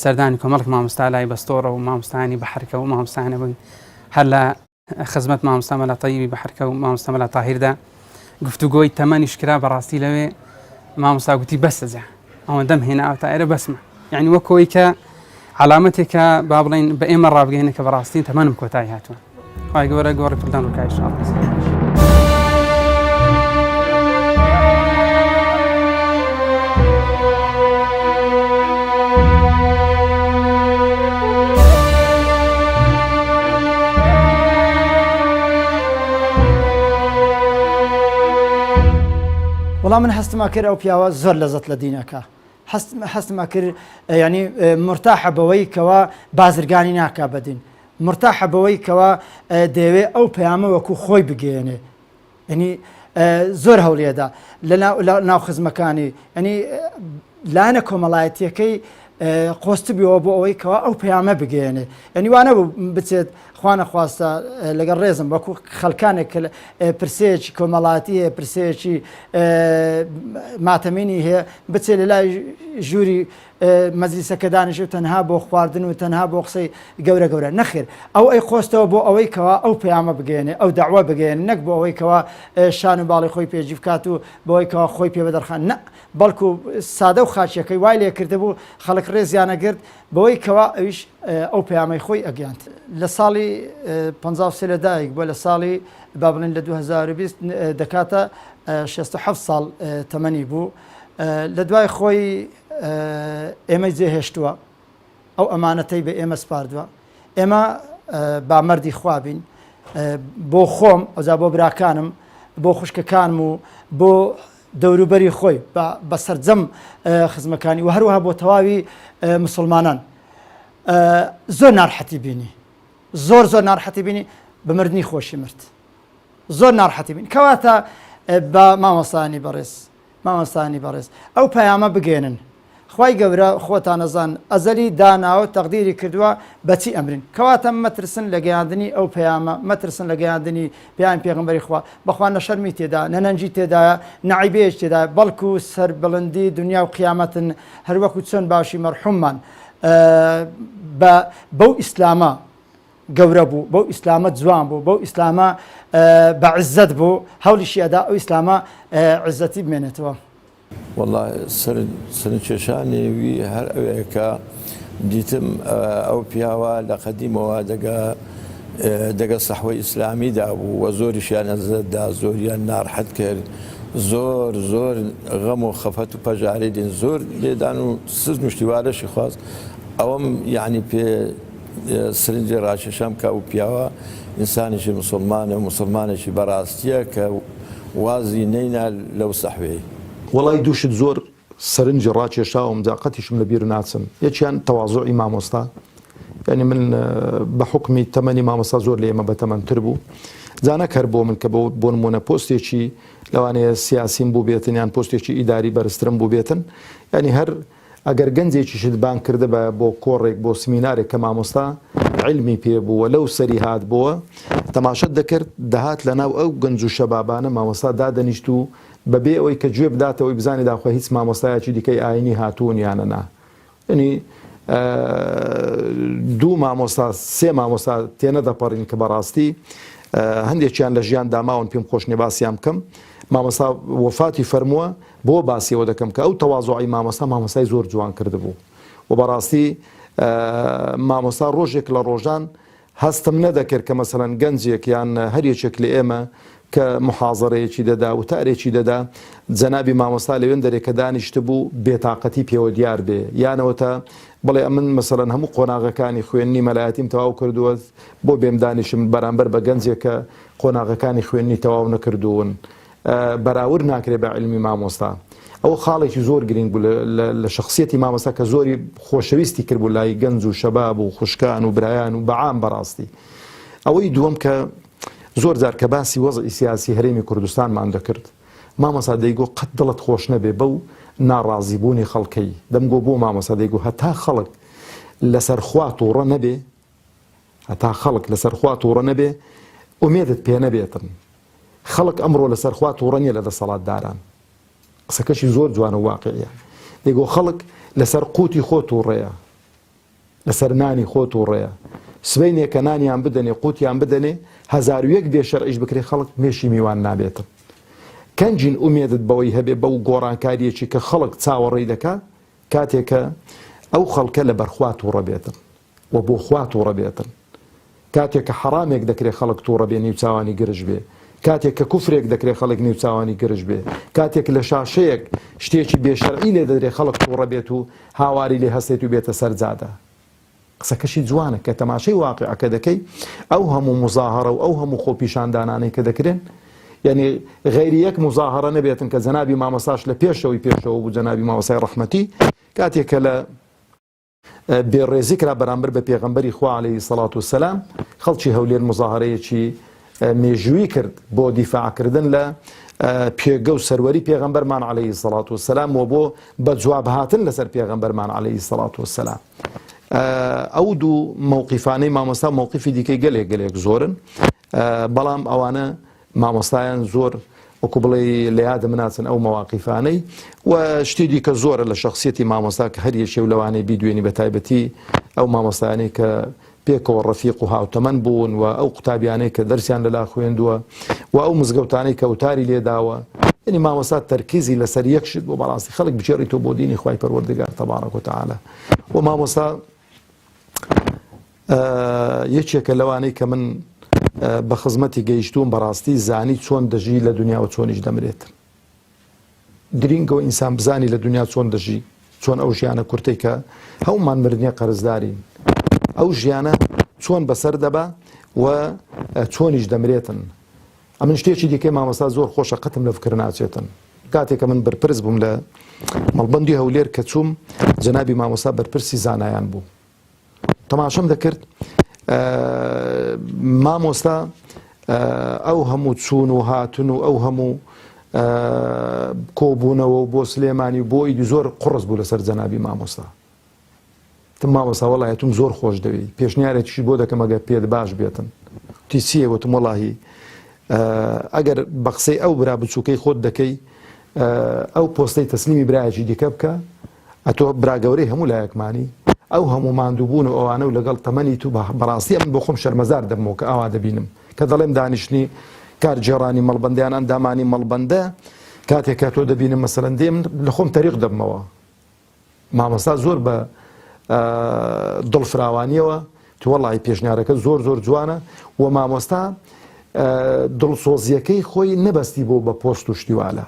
سەردانی کۆمەڵک مامۆستا لای بەستۆڕە و مامۆستانی بەحرکە و مامۆستانە بووین هەر لە خزمەت مامۆستا مەلا تەیبی بەحرکە و مامۆستا مەلا تاهیردا گفتوگۆی تەمەنیش کرا بەڕاستی لەوێ مامۆستا گوتی بەسە جا ئەوە دەم هێنا تا ئێرە بەسمە یعنی وەکەوەی کە علامەتێکە با بڵێن بە ئێمە ڕابگەینە کە بەڕاستی تەمەنم کۆتایی هاتووە خی گەورە گۆڕی پردان و کایش وەڵام من هەستما کرد ئەو پیاوە زۆر لەزەت لە دینەکە هەستما کرد ینی مرتاحە بەوەی کەوا بازرگانی ناکا بەدین مرتاحە بەوەی کەوا دەیەوێ ئەو پەیامە وەکو خۆی بگەێنێ ینی زۆر هەوڵێدا لە ناو خزمەکانی ینی لایەنە کۆمەڵایەتیەکەی قۆستبیەوە بۆ ئەوەی کەوا ئەو پەیامە بگەێنێ ینی وانە بوو بچێت خوانە خواستە لەگەڵ ڕێزم وەکو خەڵکانێک پرسەیەکی کۆمەڵاتی هەیە پرسەیەکی ماتەمینی هەیە بچێت لە لای ژووری مەجلیسەکە دانیشێت تەنها بۆ خواردن و تەنها بۆ قسەی گەورە گەورە نەخێر ئەو ئەی خۆستەوە بۆ ئەوەی کەوا ئەو پەیامە بگەێنێ ئەو داوا بگەێن نەک بۆ ئەوەی کەوا شان و باڵی خۆی پێجی بکات و بۆەوەی کەوا خۆی پێ بەدەرخان نە بەڵکو سادە و خاچیەکەی وای لێ کرده بوو خەڵک ڕێزیانەگرت بەوەی کەوا ئەویش ئەو پەیامەی خۆی ئەگەیاند لە ساڵی 53 لەدایک بۆ لە ساڵی با بڵێن لە 2020 دەکاتە 67 ساڵ تەمەنی بوو لە دوای خۆی ئێمەی جێهێشتووە ئەو ئەمانەتەی بە ئێمە سپاردووە ئێمە با مەردی خوابین بۆ خۆم ئەوجا بۆ براکانم بۆ خوشکەکانم و بۆ دەوروبەری خۆی بە سەرجەم خزمەکانی و هەروەها بۆ تەواوی مسلمانان زۆر ناڕحەتی بینی زۆر ناڕحەتی بینی بە مردنی خۆشی مرد زۆر ناڕحەتی بینی کەواتە بە مامۆستانی بەڕێز ئەو پەیامە بگێنن خی گەورە خۆتان نەزان ئەزەلی داناوە تەقدیری کردووە بەچی ئەمرین کەواتە مەترسن لە گەیاندنی ئەو پەیامە مەترسن لە گەیاندنی پێیان پێغەمبەری خوا بەخوا نەشەرمی تێدا نەنەنجی تێدایە نەعیبەیەک تێدا بەڵکو سەر بڵندی دنیا و قیامەتن هەروەکو چۆن باشی مەرحوممان بەو ئیسلامە گەورە بوو بەو ئیسلامە جوان بوو بەو ئیسلامە بە عزت بوو هەولیشی ئەدا ئەو ئیسلامە عزەتی بمێنێتەوە والله سەرنجکێشانی وی هەر ئەوەیەکە دیتم ئەو پیاوە لە قەدیمەوە دەگە سەحوەی ئیسلامیدا بوو و زۆریشیان ئەزەتدا زۆریان ناڕحەت کرد زۆر غەم و خەفەت و پەژارێدین زۆر لێدان و سزم و شتیوارەشی خواست ئەوەم یعنی پێ سرنجی ڕاکێشام کە ئەو پیاوە ئینسانێکی مسلمانە و مسلمانێکی بەڕاستیە کە وازی نەینا لەو سەحوەیە وڵی دووشت زۆر سەرنجی ڕاکێشاوم جاقەتیشم لە بیر ناچم یەکیان تەوازۆی مامۆستا ینی من بە حکمی تەمەنی مامۆستا زۆر لە ئێمە بەتەمەنتر بوو جانەک هەر بۆ من کە بۆ نمونە پۆستێکی لەوانەیە سیاسیم بوو بێتن یان پۆستێکی ئیداری بەرزترم بوو بێتن ینی هەر ئەگەر گەنجێکیشت بان کردە بە بۆ کۆڕێک بۆ سمینارێک کە مامۆستا علمی پێبووە لەو سەری هات بووە تەماشەت دەکرد دەهات لە ناو ئەو گەنج و شەبابانە مامۆستا دادەنیشت و بەبێ ئەوەی کە گوێ بداتەوەی بزانێ داخۆ هیچ مامۆستایەکی دیکەی ئاینی هاتوون یانە نا. ینی دوو مامۆستا سێ مامۆستا تێنە دەپەڕین کە بەڕاستی هەندێکیان لە ژیان داماون پێم خۆشنێ باسییان بکەم. مامۆستا وەفاتی فەرمووە بۆ باسیەوە دەکەم کە ئەو تەواضوعی مامۆستای زۆر جوان کردبوو و بەڕاستی مامۆستا ڕۆژێک لە ڕۆژان هەستم نەدەکرد کە مەسەڵەن گەنجێک یان هەریەکێک لە ئێمە کە محاضەرەیەکی دەدا و تارێکی دەدا جەنابی مامۆستا لەوێن دەرێکە دانیشت بوو بێتاقەتی پێوە دیار بێ یانەوەتە بڵێ من مەسەڵەن هەموو قۆناغەکانی خوێنی مەلایەتیم تەواو کردووە بۆ بێم دانیشم بەرامبەر بە گەنجێکە قۆناغەکانی خوێنی تەواو نەکردوون بەراورد ناکرێت بە علمی مامۆستا. ئەو خاڵێکی زۆر گرنگ بوو لە شخصیەتی مامۆستا کە زۆری خۆشەویستی کرد بوو لای گەنج و شەباب و خوشکان و برایان و بەعام بەڕاستی. ئەوەی دووەم کە زۆر جار کە باسی وەزعی سیاسی هەرێمی کوردستانمان دەکرد مامۆستا دەیگۆ قەت دڵت خۆش نەبێ بەو ناڕازیبوونی خەڵکەی دەمگۆ بۆ مامۆستا دەیگۆ هەتا خەڵک لەسەر خوا تووڕە نەبێ هەتا خەڵک لەسەر خوا تووڕە نەبێ ئومێدت پێ نەبێتن. خەڵک ئەمڕۆ لەسەر خوا تووڕە نیە لە دەسەڵاتداران. قسەکەشی زۆر جوان و واقعیە. دەیگۆ خەڵک لەسەر قوتی خۆ تووڕەیە لەسەر نانی خۆ تووڕەیە سبەینێ کە نانیان بدەنێ قوتیان بدەنێ 1001 بێ شەرعیش بکرێ خەڵک مێشی میوان نابێتن. کەنجین ئومێدت بەوەی هەبێ بەو گۆڕانکاریەکی کە خەڵک چاوەڕێی دەکات کاتێکە ئەو خەڵکە لە بەرخوا تووڕە بێتن و بۆ خوا تووڕە بێتن. کاتێککە حرامێک دەکرێت خەڵک تووڕە بێ نیوچاوانی گرژ بێ کاتێک کە کوفرێک دەکرێت خەڵک نیوچاوانی گرژ بێ کاتێک لە شاشەیەک شتێکی بێشەرعی لێ دەدرێت خەڵک تووڕە بێت و هاواری لێ هەستێت و بێتە سەرجادە. قسەکەشی جوانە کە تەماشای واقعەکە دەکەی ئەو هەموو مزاهرە و ئەو هەموو خۆپیشاندانانەی کە دەکرێن یعنی غیری یەک مزاهرە نەبێتن کە جەنابی مامۆستاش لە پێشەوەی بوو جەنابی مامۆستای ڕەحمەتی کاتێککە لە بێڕێزی کرا بەرامبەر بە پێغەمبەری خوا عەلەیهی سەڵات وسەلام خەڵکی هەولێر مزاهرەیەکی مێژووی کرد بۆ دیفاعکردن لە پێگە و سەروەری پێغەمبەرمان عەلەیهی سەڵات وسەلام و بۆ بە جواب هاتن لەسەر پێغەمبەرمان عەلەیهی سەڵات وسەلام. ئەو دوو مووقیفانەی مامۆستا مووقیفی دیکەی گەلێک زۆرن بەڵام ئەوانە مامۆستایان زۆر وەکو بڵێ لە یادە مناچن ئەو مەواقیفانەی و شتی دیکە زۆرە لە شخصیەتی مامۆستا کە هەر یەکێ و لەوانەی بیدوێنی بە تایبەتی ئەو مامۆستایانەی کە پێکەوە ڕەفیق و هاوتەمەن بوون و ئەو قوتابیانەی کە دەرسیان لەلا خوێندووە و ئەو مزگەوتانەی کە وتاری لێداوە ینی مامۆستا تەرکیزی لەسەر یەکشت بۆ بەڕاستی خەڵک بچێڕیتەوە بۆ دینی خوای پەروەردگار تەبارەک و تەعالا و مامۆستا یەکێکە لەوانەی کە من بە خزمەتی گەیشتوم بەڕاستی زانی چۆن دەژی لە دنیا و چۆنیش دەمرێت. گرینگەوە ئینسان بزانی لە دنیا چۆن دەژی چۆن ئەو ژیانە کورتەی کە هەمومان مردنیە قەرزدارین ئەو ژیانە چۆن بەسەر دەبا و چۆنیش دەمرێتن. ئەمن شتێکی دیکەی مامۆستا زۆر خۆشە قەتم لە فکر ناچێتن. کاتێککە من بەرپرس بووم لە مەڵبەندی هەولێر کە چووم جەنابی مامۆستا بەرپرسی زانایان بوو تەماشەم دەکرد مامۆستا ئەو هەموو چوون و هاتون و ئەو هەموو کۆبوونەوە و بۆ سلێمانی بۆ ئیدی زۆر قڕس بوو لەسەر جەنابی مامۆستا. مامۆستا وەڵایەتم زۆر خۆش دەوی پێشنیارێکیشی بۆ دەکەم ئەگەر پێت باش بێتن تیسیە وتم وەڵاهی ئەگەر بە قسەی ئەو برا بچووکەی خۆت دەکەی ئەو پۆستەی تەسلیمی برایەکی دیکە بکە ئەتۆ براگەورەی هەموو لایەکمانی ئەو هەموو ماندووبوون و ئەوانە و لەگەڵ تەمەنی تو بەڕاستی ئەم بۆ خۆم شەرمەزار دەبمەوە کە ئاوا دەبینم کە دەڵێم دانیشتنی کارجێڕانی مەڵبەندیان ئەندامانی مەڵبەندە کاتێک تۆ دەبینم مەسەلەن دێم لە خۆم تەریق دەبمەوە. مامۆستا زۆر بە دڵفراوانیەوە تو وەڵی پێشنیارەکە زۆر جوانە و مامۆستا دڵسۆزیەکەی خۆی نەبەستی بۆ بە پۆست و شتیوالە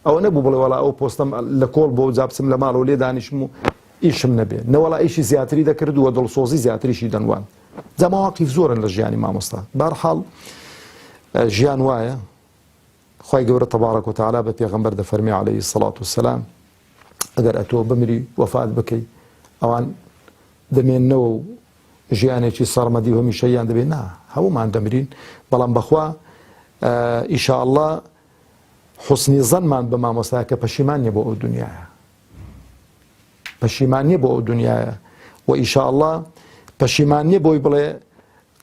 ئەوە نەبوو بڵێ وەڵا ئەو پۆستەم لە کۆڵ بۆ جابسم لە ماڵەوە لێ دانیشم و ئیشم نەبێ نەوەڵا ئیشی زیاتری دەکرد و دڵسۆزی زیاتریشی دەنوان. جەماوەقیف زۆرن لە ژیانی مامۆستا. بەرحاڵ ژیان وایە خوای گەورە تەبارەک و تەعالا بە پێغەمبەر دەفەرمێ عەلەیهی سەڵات وسەلام ئەگەر ئەتۆ بمری وەفات بکەی ئەوان دەمێننەوە و ژیانێکی سەرمەدی و هەمیشەییان دەبێت نا هەمومان دەمرین بەڵام بەخوا ئیشاءالله حوسنی زەنمان بە مامۆستایە کە پەشیمان نیە بۆ ئەو دنیایە پەشیمان نیە بۆ ئەو دنیایە و ئیشاءالله پەشیمان نیە بۆی بڵێ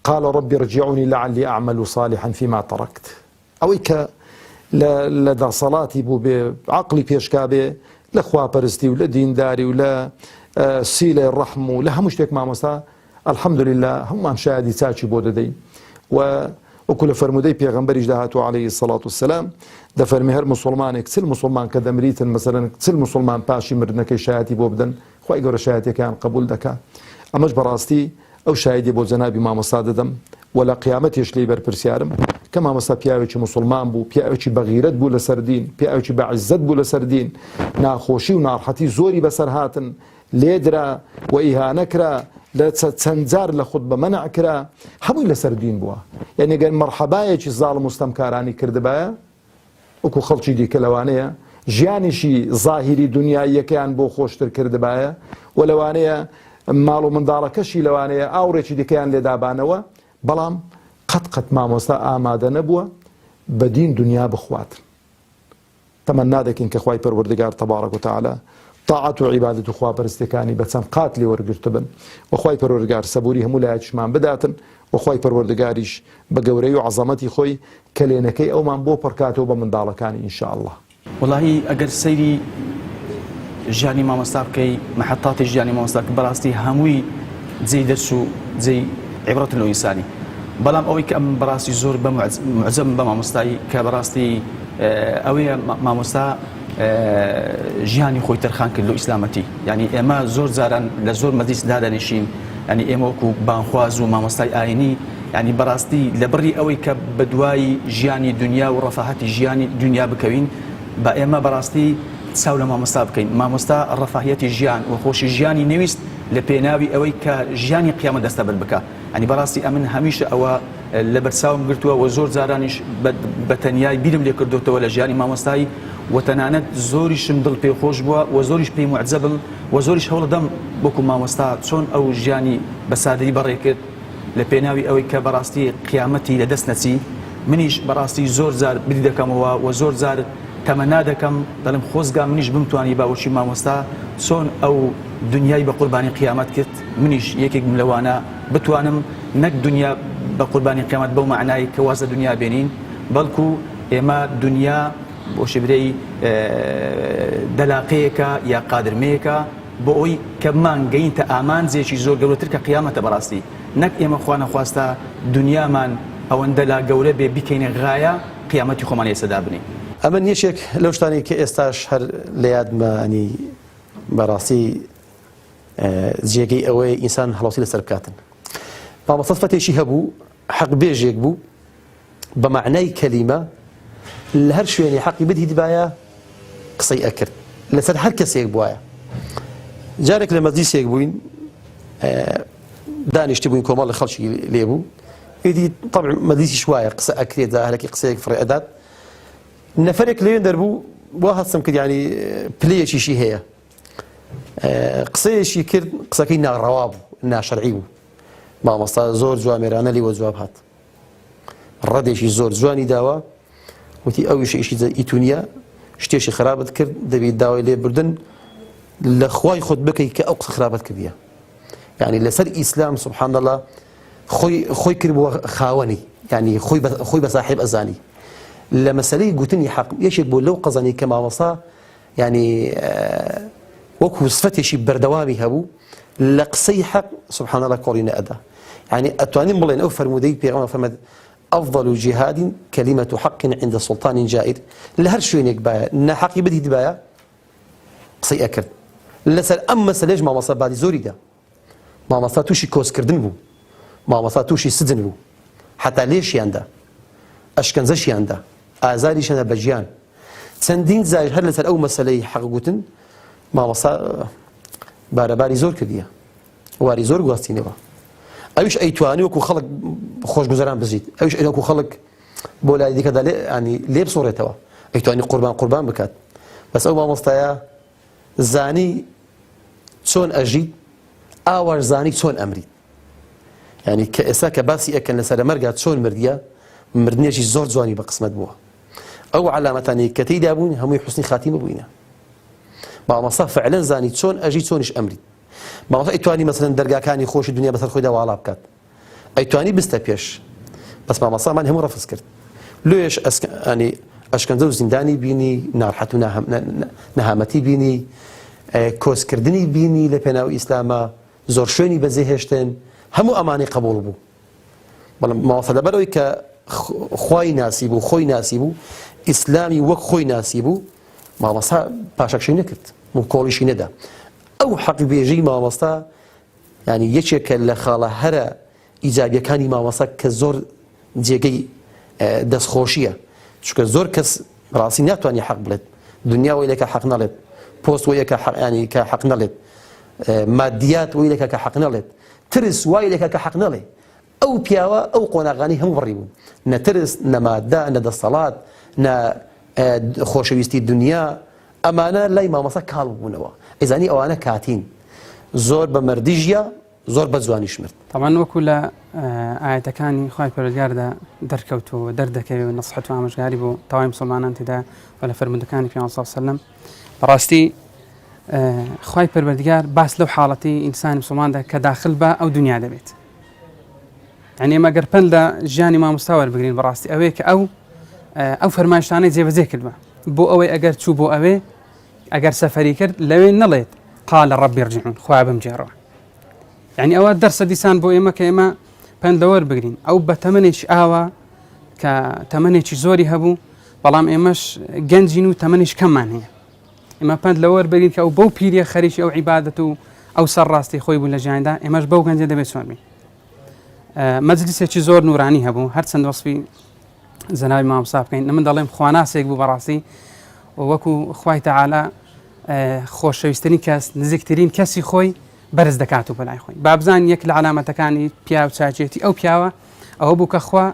قال رب ارجعوني لعلي أعمل صالحا فيما تركت أو لدى صلاتي بو بعقلي بيشكابي لخوا برستي ولا دينداري ولا سيلة الرحم ولا همشتك مع مسا الحمد لله هم مشاهدي تاچي بوددي وكل فرمودي بيغمبر اجدهاته عليه الصلاة والسلام ده فرمي هر مسلمان كسل مسلمان كدمريت مثلا كسل مسلمان باشي مردنك شهادتي بوبدن خواهي قرر شهادتي كان قبول دكا أمش براستي أو شاهدي بو زنابي ما مصاددم ولا قيامتي يشلي برسيارم كما مسا بياوشي مسلمان بو بياوشي بغيرت بو لسردين بياوشي بعزت بو لسردين ناخوشي ونارحتي زوري بسرهاتن ليدرا وإهانكرا لا تنزار لخطبة منع كرا هموي لسردين بوا يعني قال مرحبا يجي الظالم مستمكاراني كردبايا وكو خلشي دي كلوانيا جياني شي ظاهري دنيايا كان بو خوشتر كردبايا ولوانيا مالو من داركشي لوانيا اوريشي دي كان لدابانوا بلام قد ما موسى آماده نبوه بدين دنيا بخوات تمنى ذلك إنك خواي پروردگار تبارك وتعالى طاعة وعبادة خوا برستكاني بتسم قاتلي ورقرتبن وخواي پروردگار سبوري همو لا يشمان بداتن وخواي پروردگاريش بقوري وعظمتي خوي كلينكي او من بو بركاتو بمن دالكاني إن شاء الله. والله أجر سيري جاني ما مستابكي محطات جاني ما مستابك براستي هموي زي درسو زي عبرة الإنساني بلام أوي كأم براستي زور بمعزم بما مستاي كبراستي أوي ما مستا جياني خوي ترخان كله إسلامتي يعني إما زور زارن لزور مدرسة دادا نشين يعني إما وكو بانخوازو ما مستاي آيني يعني براستي لبري أوي كبدواي جياني دنيا ورفاهاتي جياني دنيا بكوين بإما براستي تساولا ما مستا بكين ما مستا الرفاهية جيان وخوش جياني نويست لبيناوي أوي كجياني قيامة دستبل بكا يعني براستي أمن هميشه أو لبرساوم قلتوا وزور زارانيش بتنياي بيلم لي كردوته ولا جياني ما مستاي وتنانت زوريش مضل بي خوش بوا وزوريش بي معزبل وزوريش هول دم بكم ما مستا شون أو جياني بسادري بريكت لبيناوي أوي كبراستي قيامتي لدسنتي منيش براستي زور زار بدي دكم هو وزور زار تمنى دكم ظلم خوزقا منيش بمتواني باوشي ما مستا شون أو دنياي بقرباني قيامت كت منيش يكيك ملوانا بتوانم نك دنيا بقرباني قيامت بو معناي كوازة دنيا بينين بلكو إما دنيا بوشبري دلاقيكا يا قادر ميكا بوي كمان جينت أمان زي شي زور قبل ترك قيامة براستي نك إما خوانا خواستا دنيا من أو اندلا قولة بكين غاية قيامتي خمان يسدابني أما نيشك لو شتاني كإستاش هر لياد ما يعني براسي زيجي أوي إنسان حلوسي لسركاتن ما مصطفتي شي هبو حق بيجيك بو بمعنى كلمة الهرش يعني حقي بدي دبايا قصي أكر لسد هر كسي بوايا جارك لما دي سيكبوين دانش تبوين كومال خلشي ليبو يدي طبعا مديسي شوية قصة أكري دا هلكي قصيك فري أداد نفرك لين دربو واحد سمكد يعني بلي شي هي قصي شي كرد قصة كينا رواب إنها شرعيو ما مصطفى زور جواميرانا لي وجواب هات الرديشي زور جواني داوا وتي أول شيء زي إيتونيا شتيشي خرابت كرد دبي داوا اللي بردن لخواي خد بكي كأقصى خرابت كبيا يعني لسر إسلام سبحان الله خوي كربوا خاوني يعني خوي بصاحب أزاني لما سلي قلتني حق ايش يقول لو قزني كما وصى يعني وكو صفتي شي بردوامي هبو لقصي حق سبحان الله قولنا أدا يعني أتواني مولين أوفر مدي بيغمان فرمد أفضل جهاد كلمة حق عند سلطان جائر لهر شوين يكبايا إن حقي بدي دبايا قصي أكرد لسر أما سليج ما وصى بعد زوري دا ما وصى توشي كوس كردن بو ما وصى توشي سدن بو حتى ليش ياندا أشكنزش ياندا آزاري شنا بجيان سندين زاج هل لسر أو مسألة حق قوتن ما وصى بارباري زور كرديا واري زور قواستيني با أيش أي تواني وكو خلق خوش جزران بزيد أيش أي وكو خلق بولا دي كذا يعني ليه بصورته أي تواني قربان بكات بس أول ما مستيا زاني شون أجي أور زاني شون أمري يعني كأساك باسي أكن لسر مرجع شون مرديا مردني شيء زور زواني بقسمة بوها أو علامة تاني كتير أبون هم يحسن خاتمة بوينا بعض مصاف فعلا زاني شون أجي شونش أمري بعض إتواني مثلا درجة كاني خوش الدنيا بس الخويدا وعلى بكات ئەیتوانی بستە پێش بەس مامەسامان هەموو ڕەفز کرد لێش ئەنی ئەشکەنجە و زیندانی بینی ناڕحەت و نەهامەتی بینی کۆسکردنی بینی لە پێناو ئیسلامە زۆر شوێنی بەجێهێشتن هەموو ئەمانی قبول بوو بەڵام ماوەسە لەبەرەوەی کە خوای ناسی بوو خۆی ناسی بوو ئیسلامی وەک خۆی ناسی بوو مامەستا پاشەکشەی نەکرد و کۆڵیشی نەدا ئەو حەقبێژی مامەستا ینی یەکێکە لە خاڵە هەرە ئیجابیەکانی مامەستا کە زۆر جێگەی دەستخۆشیە چونکە زۆر کەس ڕاستی ناتوانانی حەق بڵێت دنیا وەی لەکە حەق نەڵێت پۆست وەیەکە ینی کە حەق نەڵێت مادیات وەی لەکە کە حەق نەڵێت ترس وای لەکە کە حەق نەڵێ ئەو پیاوە ئەو قۆناغانی هەموو بڕی بوو نەترس نەمادە نەدەسەڵات نە خۆشەویستی دنیا ئەمانە لای مامەسە کاڵ بوونەوە ئەیزانی ئەوانە کاتین زۆر بە مەردیژە زۆر بە جوانیش مرد طبعاً وەکو لە ئاەتەکانی خوای پەروەردگاردا دەرکەوتووە دەردەکەوێت نەسحەت و ئامۆژگاری بۆ تەواوی مسلمانان تێدا و لە فەرموودەکانی پێغەمبەر صلی الله علیه و سلم بەڕاستی خوای پەروەردگار باس لەو حاڵەتی ئینسانی مسلماندا کە داخل بە ئەو دنیا دەبێت یعنی ئێمە گەر پند لە ژیانی مامۆستا وەربگرین بەڕاستی ئەوەیە کە ئەو فەرمایشتانەی جێبەجێ کردبە بۆ ئەوەی ئەگەر چوو بۆ ئەوێ ئەگەر سەفەری کرد لەوێ نەڵێت قال ربي ارجعون خوا بمجێڕەوە یعنی ئەوە دەرسە دیسان بۆ ئێمە کە ئێمە پند لە وەربگرین ئەو بە تەمەنێکی ئاوە کە تەمەنێکی زۆری هەبوو بەڵام ئێمەش گەنجین و تەمەنیش کەممان هەیە ئێمە پند لە وەربگرین کە ئەو بەو پیرە خەریکی ئەو عیبادەت و ئەو سەرڕاستی خۆی بوو لە ژیاندا ئێمەش بەو گەنجە دەبێت چۆن بین مەجلیسێکی زۆر نورانی هەبوو هەرچەند وەسفی زەناوی مامۆستا بکەین من دەڵێم خواناسێک بوو بەڕاستی وەکو خوای تەعالا خۆشەویستترین کەس نزیکترین کەسی خۆی بەرز دەکات و بەلای خۆی بابزان یەک لە علامەتەکانی پیا و چاچێتی ئەو پیاوە ئەوە بوو کە خوا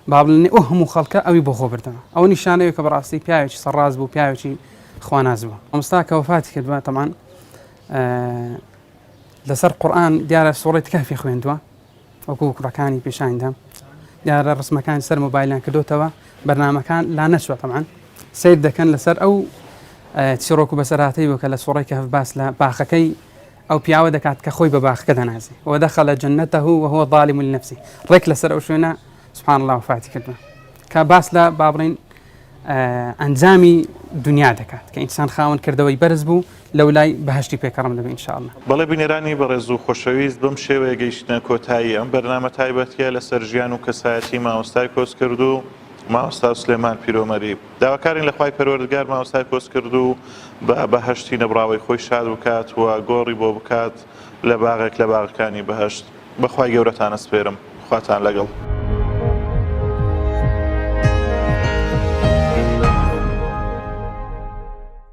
با بڵێنێ ئەو هەموو خەڵکە ئەوی بۆ خۆ بردەوە ئەو نیشانەیە کە بەڕاستی پیاوێکی سەرڕاست بوو پیاوێکی خواناز بوو مامۆستا کە وەفاتی کردووە تەمان لەسەر قورئان دیارە سوڕەی کەهفی خوێندووە وەکو کوڕەکانی پێشانیدا دیارە ڕسمەکانی سەر مۆبایلیان کردوتەوە بەرنامەکان لا نەچوە تەمان سیر دەکەن لەسەر ئەو چیرۆک و بەسەرهاتەی بوو کە لە سوڕەی کەهف باس لە باخەکەی ئەو پیاوە دەکات کە خۆی بە باخەکە دەنازێ وەدەخەلە جەنەتەه وهو ظالم لنفسه ڕێک لەسەر ئەو شوێنە سبحان الله وفاتی کردووە کە باس لە با بڵێن ئەنجامی دنیا دەکات کە ئینسان خاوەن کردەوەی بەرز بوو لەو لای بەهشتی پێکەڕم دەبێت ئینشاءالله بەڵێ بینێرانی بەڕێز و خۆشەویست بەم شێوەیە گەیشتنە کۆتایی ئەم بەرنامە تایبەتیە لەسەر ژیان و کەسایەتی مامۆستای کۆس کرد و مامۆستا سلێمان پیرۆمەری داواکارین لە خوای پەروەردگار مامۆستای کۆس کرد و بە بەهشتی نەبراوەی خۆی شاد بکات و گۆڕی بۆ بکات لە باغێک لە باغەکانی بەهشت بەخوای گەورەتان ئەسپێرم خواتان لەگەڵ